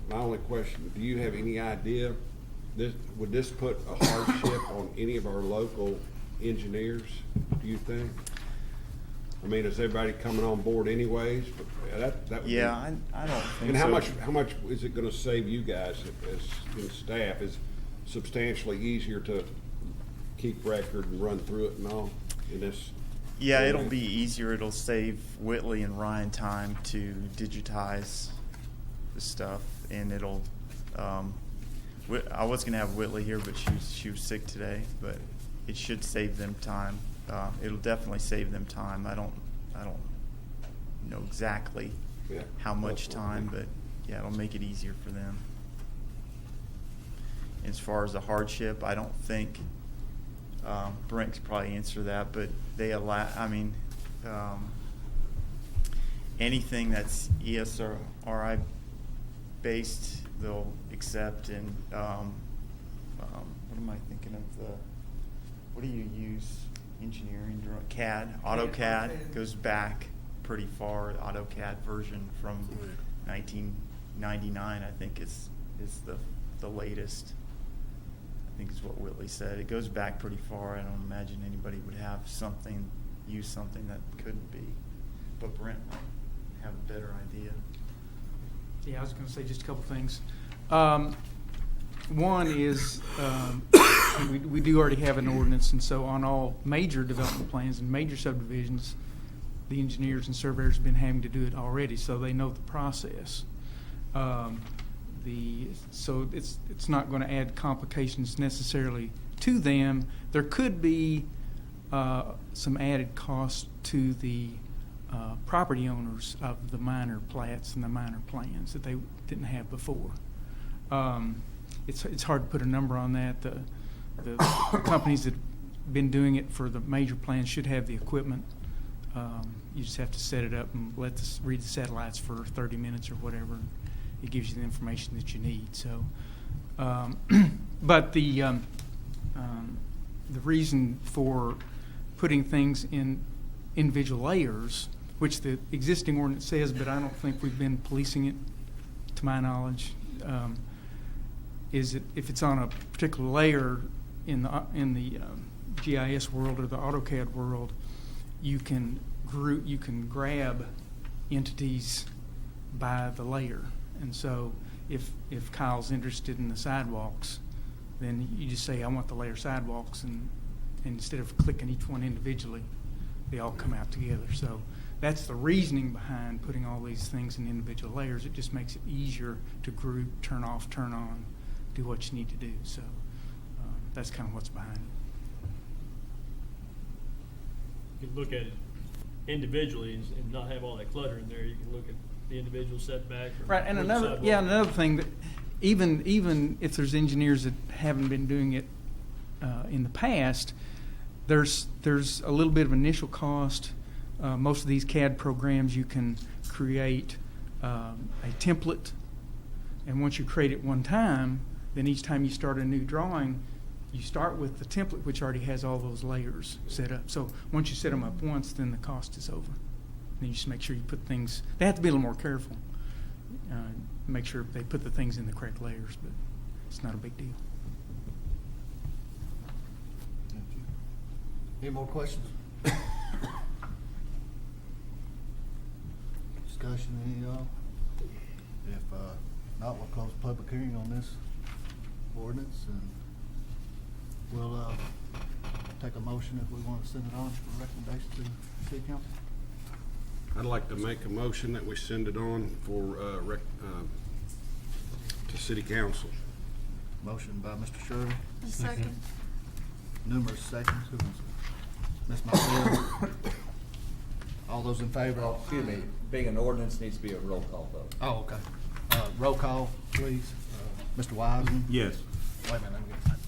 My only question, do you have any idea, would this put a hardship on any of our local engineers, do you think? I mean, is everybody coming on board anyways? But that would Yeah, I don't think And so. how much is it gonna save you guys as in staff? Is substantially easier to keep record and run through it and all in this? Yeah, it'll be easier. It'll save Whitley and Ryan time to digitize the stuff, and it'll. I was gonna have Whitley here, but she was sick today. But it should save them time. It'll definitely save them time. I don't know exactly how much time, but yeah, it'll make it easier for them. As far as the hardship, I don't think Brent could probably answer that, but they allow. I mean, anything that's ESRI based, they'll accept. And what am I thinking of? What do you use? Engineering, CAD, AutoCAD goes back pretty far. The AutoCAD version from 1999, I think, is the latest. I think is what Whitley said. It goes back pretty far. I don't imagine anybody would have use something that couldn't be. But Brent might have a better idea. Yeah, I was going to say just a couple things. One is we do already have an ordinance, and so on all major development plans and major subdivisions, the engineers and surveyors have been having to do it already, so they know the process. So it's not going to add complications necessarily to them. There could be some added cost to the property owners of the minor plats and the minor plans that they didn't have before. It's hard to put a number on that. The companies that have been doing it for the major plans should have the equipment. You just have to set it up and read the satellites for 30 minutes or whatever. It gives you the information that you need. So, but the reason for putting things in individual layers, which the existing ordinance says, but I don't think we've been policing it, to my knowledge, is that if it's on a particular layer in the GIS world or the AutoCAD world, you can grab entities by the layer. And so if Kyle's interested in the sidewalks, then you just say, I want the layer sidewalks, and instead of clicking each one individually, they all come out together. So that's the reasoning behind putting all these things in individual layers. It just makes it easier to group, turn off, turn on, do what you need to do. So that's kind of what's behind it. You can look at it individually and not have all that clutter in there. You can look at the individual setback. Right, and another thing that even if there's engineers that haven't been doing it in the past, there's a little bit of initial cost. Most of these CAD programs, you can create a template, and once you create it one time, then each time you start a new drawing, you start with the template, which already has all those layers set up. So once you set them up once, then the cost is over. And you just make sure you put things, they have to be a little more careful. Make sure they put the things in the correct layers, but it's not a big deal. Any more questions? Discussion, any of y'all? If not, we'll close the public hearing on this ordinance, and we'll take a motion if we want to send it on for recommendation to the city council. I'd like to make a motion that we send it on for to city council. Motion by Mr. Shirley. A second. Numerous seconds. Who wants it? Ms. Marcel. All those in favor? Oh, excuse me, being an ordinance needs to be a roll call vote. Oh, okay. Roll call, please. Mr. Wiseman? Yes. Wait a minute, let me get that.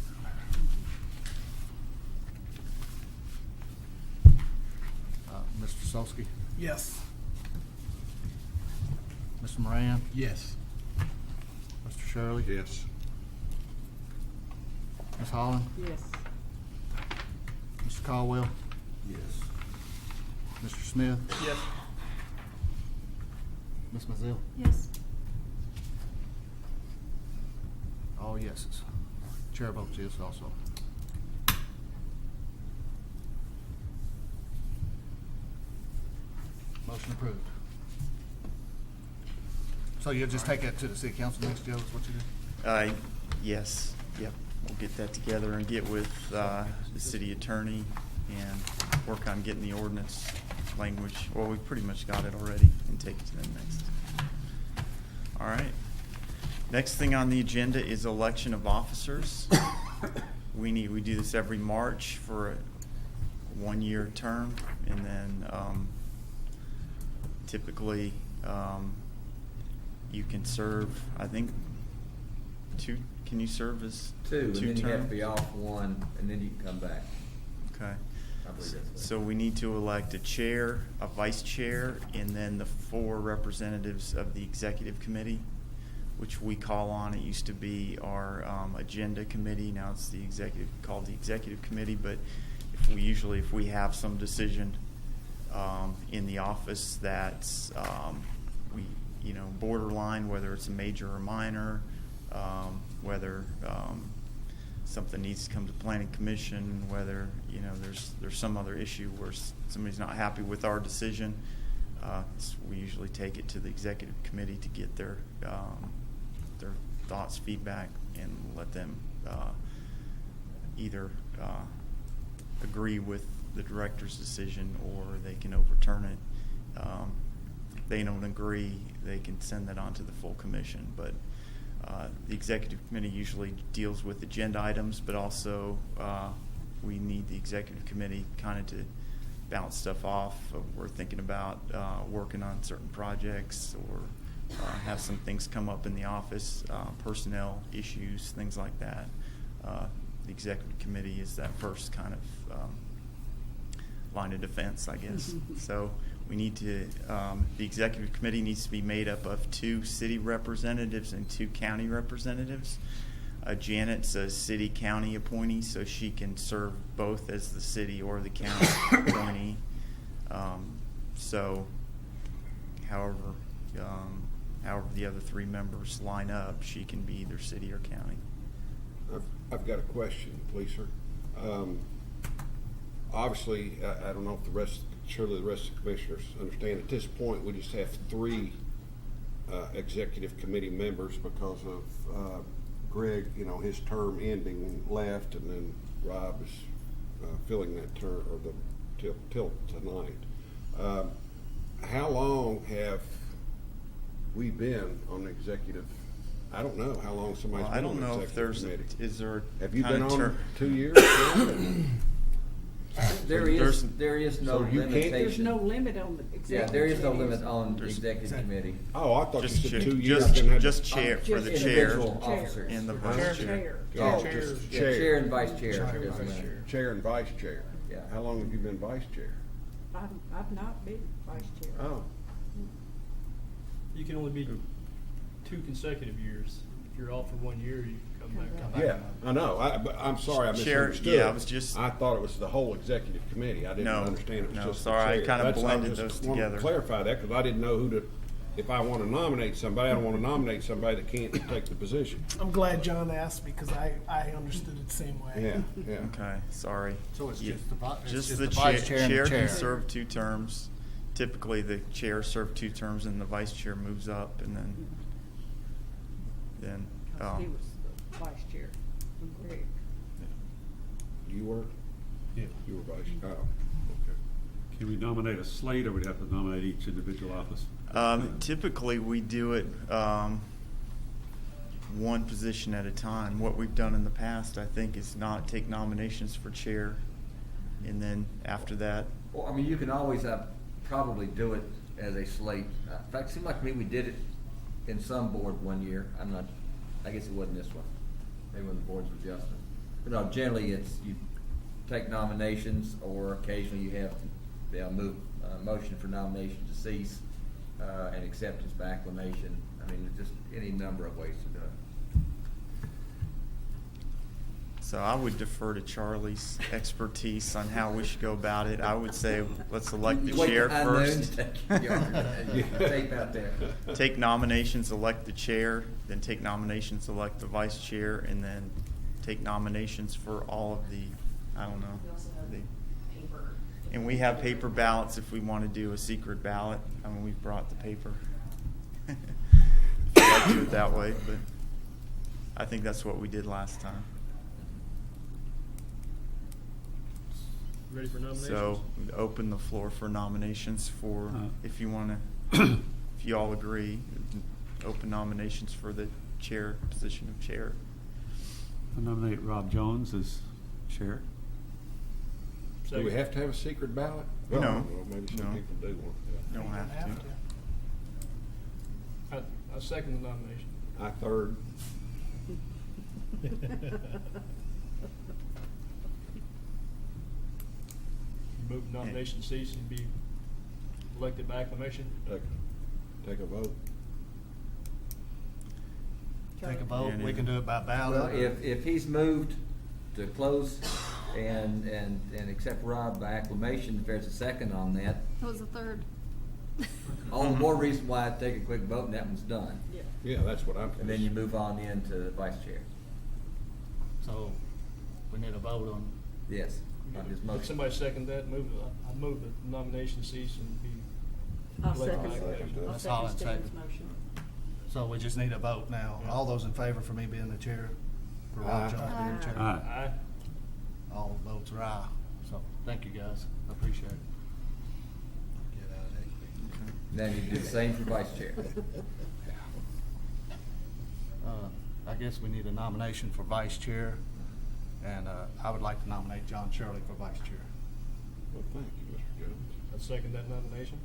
Mr. Solsky? Yes. Mr. Moran? Yes. Mr. Shirley? Yes. Ms. Holland? Yes. Mr. Caldwell? Yes. Mr. Smith? Yes. Ms. Mazzil? Yes. All yeses. Chair votes yes also. Motion approved. So you'll just take that to the city council next, Joe, is what you do? Yes, yep. We'll get that together and get with the city attorney and work on getting the ordinance language. Well, we've pretty much got it already, and take it to them next. All right. Next thing on the agenda is election of officers. We do this every March for a one-year term, and then typically you can serve, I think, two. Can you serve as Two, and then you have to terms? be off one, and then you can come back. Okay. I believe that's So we need to elect a chair, a vice chair, and then the 4 representatives of the executive committee, which we call on. It used to be our agenda committee. Now it's called the executive committee. But if we have some decision in the office that's borderline, whether it's a major or minor, whether something needs to come to planning commission, whether there's some other issue where somebody's not happy with our decision, we usually take it to the executive committee to get their thoughts, feedback, and let them either agree with the director's decision or they can overturn it. If they don't agree, they can send that on to the full commission. But the executive committee usually deals with agenda items, but also we need the executive committee kind of to bounce stuff off. We're thinking about working on certain projects or have some things come up in the office, personnel issues, things like that. The executive committee is that first kind of line of defense, I guess. So we need to, the executive committee needs to be made up of 2 city representatives and 2 county representatives. Janet's a city-county appointee, so she can serve both as the city or the county appointee. So however the other 3 members line up, she can be either city or county. I've got a question, please, sir. Obviously, I don't know if surely the rest of the commissioners understand. At this point, we just have 3 executive committee members because of Greg, his term ending and left, and then Rob is filling that term or till tonight. How long have we been on the executive? I don't know how long somebody's been on the executive committee. Is there Have you been kind of on 2 years? There is no So you can't- limitation. There's no limit on the Yeah, executive. there is no committees. limit on the executive committee. Oh, I thought you just said chair, 2 years. just chair for the chair Individual Chair. officers. and the Huh? vice Chair. chair. Oh, Chair. just Yeah, chair. chair and vice chair. Chair, is the vice limit. chair. Chair and vice chair. Yeah. How long have you been vice chair? I've not been vice chair. Oh, You can only be 2 consecutive years. If you're off for 1 year, you come back. yeah, I know. But I'm sorry, I Chair, misunderstood. yeah, I was just- I thought it was the whole executive committee. I didn't No, understand it was no, just the sorry, I chair. kinda That's- blended just those wanted to together. clarify that because I didn't know who to. If I want to nominate somebody, I don't want to nominate somebody that can't take the position. I'm glad John asked me, because I understood it the same way. Yeah, yeah. Okay, sorry. So it's Yeah, just the vice chair and the Chair chair. can serve 2 terms. Typically, the chair serves 2 terms, and the vice chair moves up, and then. He was the vice chair from Greg. You were? Yeah. You were vice. Oh, okay. Can we nominate a slate, or we'd have to nominate each individual office? Typically, we do it one position at a time. What we've done in the past, I think, is not take nominations for chair, and then after that, Well, I mean, you can always probably do it as a slate. In fact, it seemed like to me we did it in some board 1 year. I guess it wasn't this one. Maybe when the boards were adjusting. But no, generally it's you take nominations, or occasionally you have to move motion for nomination to cease and acceptance by acclamation. I mean, there's just any number of ways to do it. so I would defer to Charlie's expertise on how we should go about it. I would say let's elect the You wait chair till high noon first. to take your tape out there. Take nominations, elect the chair, then take nominations, elect the vice chair, and then take nominations for all of the, I don't know. We also have the- paper. And we have paper ballots if we want to do a secret ballot. I mean, we've brought the paper. If you'd like to do it that way, but I think that's what we did last time. Ready for nominations? So, open the floor for nominations for, if you want to, if you all agree, open nominations for the chair, position of chair. I nominate Rob Jones as chair. Do we have to have a secret ballot? No. Well, maybe some No. people do want You don't have to. I second the nomination. that. I third. remove the nomination cease and be elected by acclamation. Take a vote. Take a vote, Yeah, we can do it by ballot. Well, if he's moved to close and accept Rob by acclamation, if there's a second on that, That was the third. all the more reason why I'd take a quick vote and that one's done. Yeah. Yeah, that's what I'm. And then you move on into vice chair. So, we need a vote on, Yes, on his If motion. somebody second that, I move the nomination cease and be I'll elected by second. acclamation. I'll That's all second I'm Stephen's saying. motion. so we just need a vote now. Yeah. All those in favor for me being the chair? For Rob Aye. Jones being chair? Aye. Aye. All votes are aye. So, thank you guys, I appreciate it. Get out of there. Then you do the same for vice chair. I guess we need a nomination for vice chair, and I would like to nominate John Shirley for vice chair. Well, thank you, Mr. Jones. I second that nomination.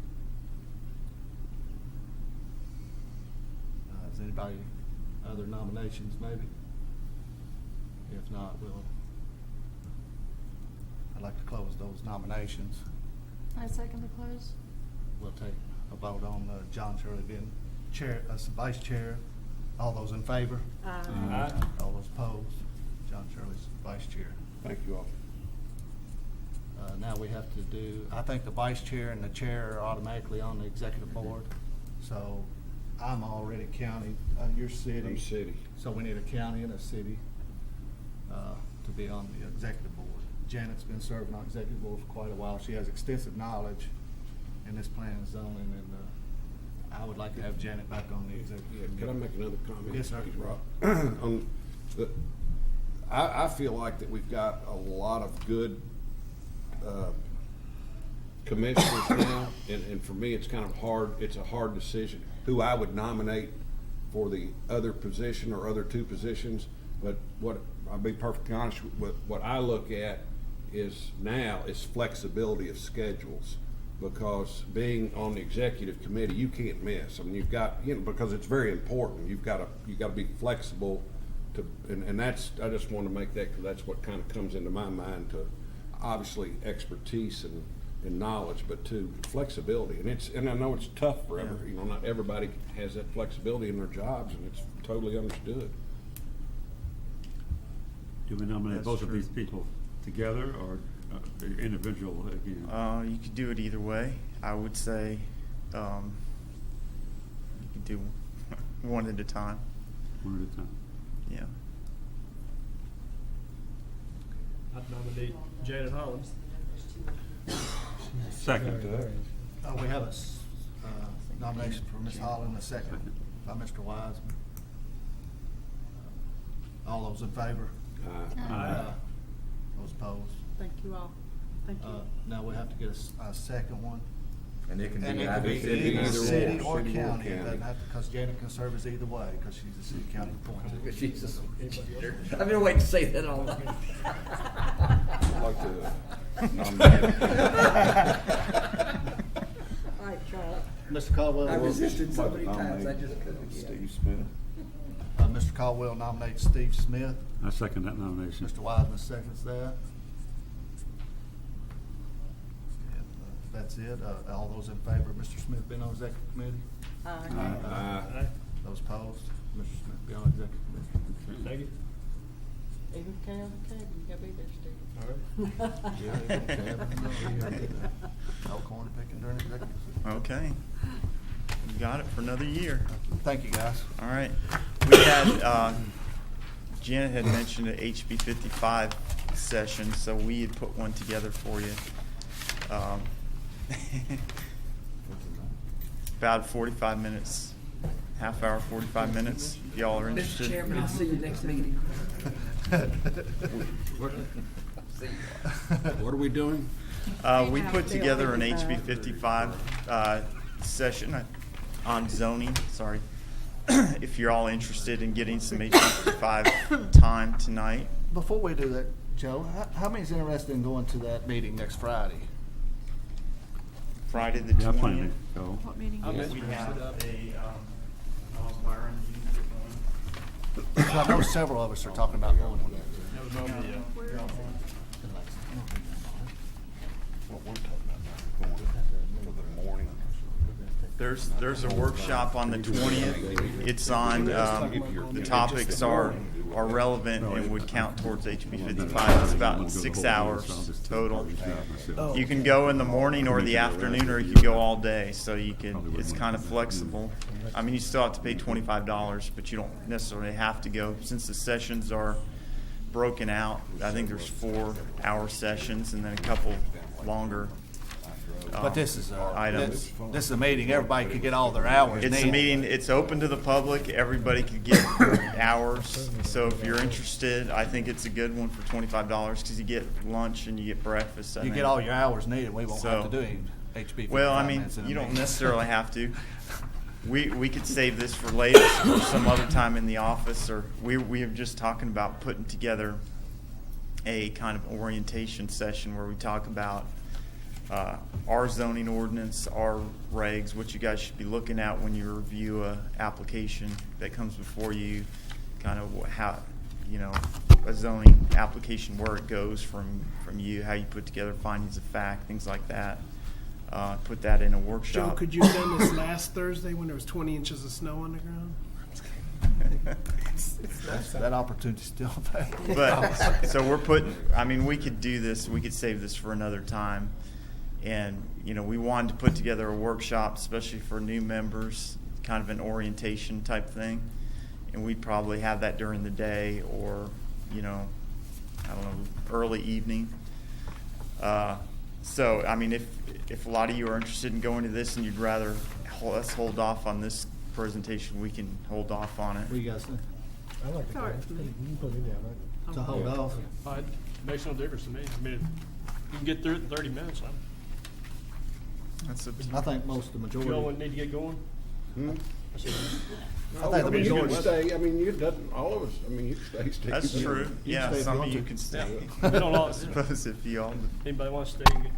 Is anybody, other nominations maybe? If not, I'd like to close those nominations. I second the close. We'll take a vote on John Shirley being chair, vice chair. All those in favor? Aye. All those opposed? John Shirley's vice chair. Thank you all. Now we have to do, I think the vice chair and the chair are automatically on the executive board. So I'm already county, you're city. I'm city. So we need a county and a city to be on the executive board. Janet's been serving on executive board for quite a while. She has extensive knowledge in this planning and zoning, and I would like to have Janet back on the executive. Yeah, can I make another comment? Yes, sir. Rob? On the, I feel like that we've got a lot of good commissioners now, and for me, it's kind of hard, it's a hard decision who I would nominate for the other position or other two positions. But what, I'll be perfectly honest, what I look at is now is flexibility of schedules. Because being on the executive committee, you can't miss. I mean, you've got, because it's very important. You've got to be flexible to, and that's, I just want to make that, because that's what kind of comes into my mind, to obviously expertise and knowledge, but to flexibility. And I know it's tough for not everybody has that flexibility in their jobs, and it's totally understood. Do we nominate That's both of true. these people together or individual again? You could do it either way. I would say you could do one at a time. One at a time. Yeah. I'd nominate Janet Holland. Second. We have a nomination for Ms. Holland, a second by Mr. Wiseman. All those in favor? Aye. Those opposed? Thank you all. Thank you. Now we have to get a second one. And it can And be it could either be city either or city or City or county. It county. doesn't have to, because Janet can serve as either way, because she's a city county appointed. She's a switch-hitter. I've been waiting to say that all night. I'd like to nominate. All right, Charlotte. Mr. Caldwell. I resisted so I'd many like to times, I nominate just couldn't again. Steve Smith. Mr. Caldwell nominates Steve Smith. I second that nomination. Mr. Wiseman seconds that. That's it. All those in favor of Mr. Smith being on executive committee? Aye. Those opposed? Mr. Smith be on executive committee. Thank you. Even Kevin, you gotta be there, Steve. All right. Yeah, no corn picking during executive session. Okay. You got it for another year. Thank you, guys. All right. We had, Janet had mentioned an HB 55 session, so we had put one together for you. About 45 minutes, half hour, 45 minutes, if y'all are interested. Mr. Chairman, I'll see you next meeting. What are we doing? We put together an HB 55 session on zoning, sorry. If you're all interested in getting some HB 55 time tonight. Before we do that, Joe, how many's interested in going to that meeting next Friday? Friday the Yeah, I plan 20th. to go. What meeting I'm is in. it? We have Byron, you can get going. I know several of us are talking about going to that. That was on the, Where is it? What we're There's a workshop on the 20th. It's on, the topics are relevant and would count towards HB 55. It's about 6 hours total. You can go in the morning or the afternoon, or you can go all day, so you can, it's kind of flexible. I mean, you still have to pay $25, but you don't necessarily have to go. Since the sessions are broken out, I think there's 4-hour sessions and then a couple longer But this is items. this is a meeting, everybody could get all their hours. It's a needed. meeting, it's open to the public, everybody could get hours. So if you're interested, I think it's a good one for $25 because you get lunch and you get breakfast. I You think. get all your hours needed, we won't have So- to do any HB. Well, I mean, 55 minutes in a you don't meeting. necessarily have to. We could save this for later or some other time in the office, or we were just talking about putting together a kind of orientation session where we talk about our zoning ordinance, our regs, what you guys should be looking at when you review a application that comes before you, kind of how, you know, a zoning application, where it goes from you, how you put together findings of fact, things like that. Put that in a Joe, workshop. could you have done this last Thursday when there was 20 inches of snow on the ground? That opportunity's still available. But, so we're putting, I mean, we could do this, we could save this for another time. And, you know, we wanted to put together a workshop, especially for new members, kind of an orientation type thing. And we'd probably have that during the day or, you know, I don't know, early evening. So, I mean, if a lot of you are interested in going to this and you'd rather, let's hold off on this presentation, we can hold off on it. What do you guys think? I like the Sorry. You can put me down. To hold off? It makes no difference to me. I mean, you can get through it in 30 minutes. That's I think most of the If you all majority. would need to get going. I think the I mean, you can majority. stay, I mean, you doesn't, all of us, I mean, you can stay. That's You true. can Yeah, stay if some you of want you to. can stay. We don't all- I suppose if you all. Anybody wants to stay?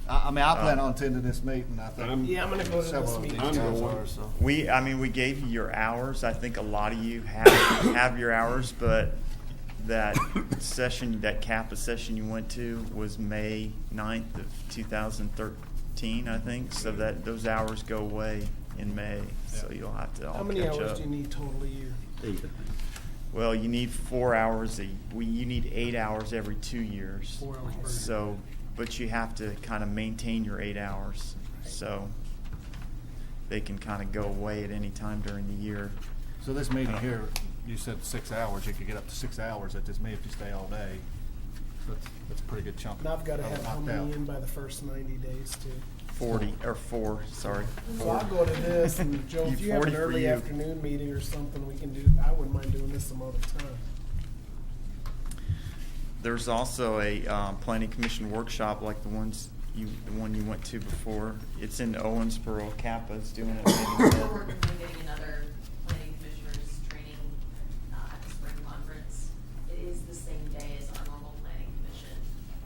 I mean, I plan on attending this meeting, I think. Yeah, I'm gonna go to Several this of meeting. these I'm guys going. are, so. We gave you your hours. I think a lot of you have your hours, but that session, that CAPA session you went to was May 9th of 2013, I think. So that those hours go away in May, so you'll have to all How many catch hours up. do you need total a year? Well, you need 4 hours. You need 8 hours every 2 years. 4 hours per year. So, but you have to kind of maintain your 8 hours. So they can kind of go away at any time during the year. So this meeting here, you said 6 hours, you could get up to 6 hours at this meeting if you stay all day. That's a pretty good chunk. And I've gotta of have how knocked many out. in by the first 90 days too. 40 or 4, sorry. So I'll go to this, and Joe, if you have 40 an for early you. afternoon meeting or something, we can do, I wouldn't mind doing this some other time. There's also a planning commission workshop like the one you went to before. It's in Owensboro. Kappa's doing it. We're working on getting another planning commissioners training at the spring conference. It is the same day as our normal planning commission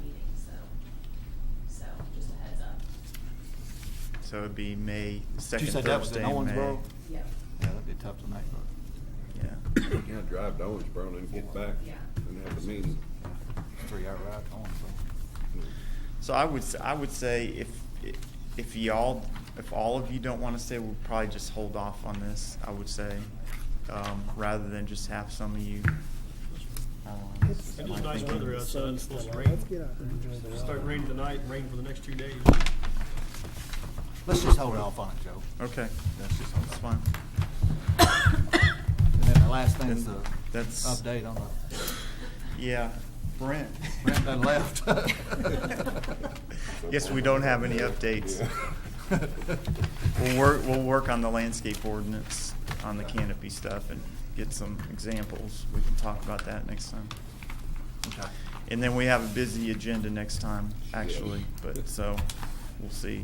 meeting, so just a heads up. So it'd be May, the Did second you say that was in Thursday in May. Owensboro? Yep, Yeah, that'd be tough to make, but Yeah. You gotta drive to Owensboro and get back Yeah. and have the meeting. 3 hour ride to Owensboro. So I would say if all of you don't want to stay, we'll probably just hold off on this. I would say, rather than just have some of you. It's nice weather outside. It's supposed to Let's rain. get out there and enjoy the weather. Start raining tonight and rain for the next 2 days. Let's just hold off on it, Joe. Okay, Let's just hold that's off. fine. And then the last thing is the That's update on the, yeah, Brent. Brent done left. Yes, we don't have any updates. We'll work on the landscape ordinance, on the canopy stuff, and get some examples. We can talk about that next time. Okay. And then we have a busy agenda next time, actually, but so we'll see.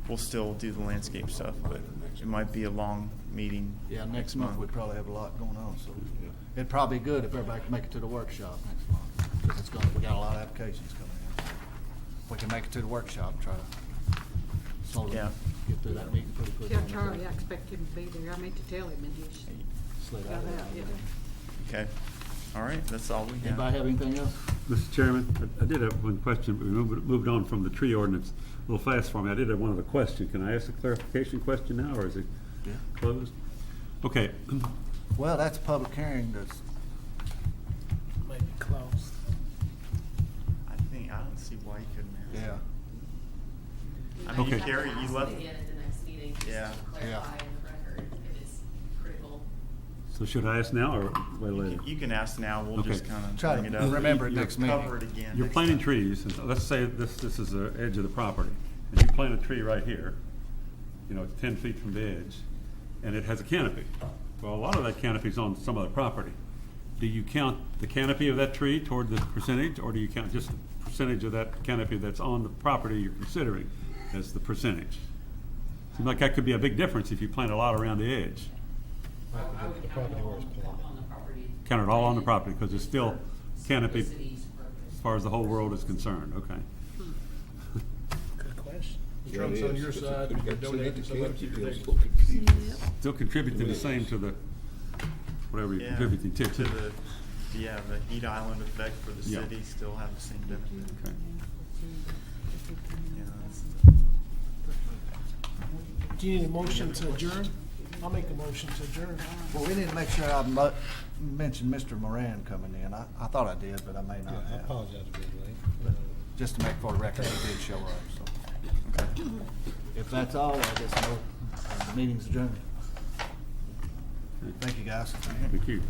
We'll still do the landscape stuff, but it might be a long meeting. Yeah, next month we'd probably have a lot going on, so it'd probably be good if everybody could make it to the workshop next month. 'Cause we got a lot of applications coming in. If we can make it to the workshop, try to slowly Yeah. get through that meeting pretty quick. Tell Charlie I expect him to be there. I meant to tell him and he's Slid got out. out, yeah. Okay, All right, that's all we have. Anybody have anything else? Mr. Chairman, I did have one question, but we moved on from the tree ordinance a little fast for me. I did have one other question. Can I ask a clarification question now, or is it Yeah. closed? Okay. Well, that's a public hearing, that's, Maybe close. I don't see why you couldn't ask. yeah. I mean, Okay. Carrie, Ask you left. Again at the next meeting, just Yeah. to clarify in the record, it is critical. So should I ask now or wait later? You can ask now, we'll Okay. just kind of Try bring to it up. remember it You'll next meeting. Cover it again. You're next planting time. trees, and let's say this is the edge of the property, and you plant a tree right here, it's 10 feet from the edge, and it has a canopy. Well, a lot of that canopy is on some other property. Do you count the canopy of that tree toward the percentage, or do you count just the percentage of that canopy that's on the property you're considering as the percentage? Seems like that could be a big difference if you plant a lot around the edge. I would count it all on the property. Count it all on the property, because it's still canopy Simplicity's purpose. as far as the whole world is concerned, okay? Good question. The trunk's on your side, you're donating so much to your Still contributing the same to the, whatever you're Yeah, contributing to. to the heat island effect for the Yeah. city still have the same benefit. Okay. Yeah, that's- Do you need a motion to adjourn? I'll make a motion to adjourn. Well, we need to make sure I mentioned Mr. Moran coming in. I thought I did, but I may not I have. apologize for being late. But just to make for the record, he did show up, so. If that's all, I guess the meeting's adjourned. Thank you, guys. Thank you.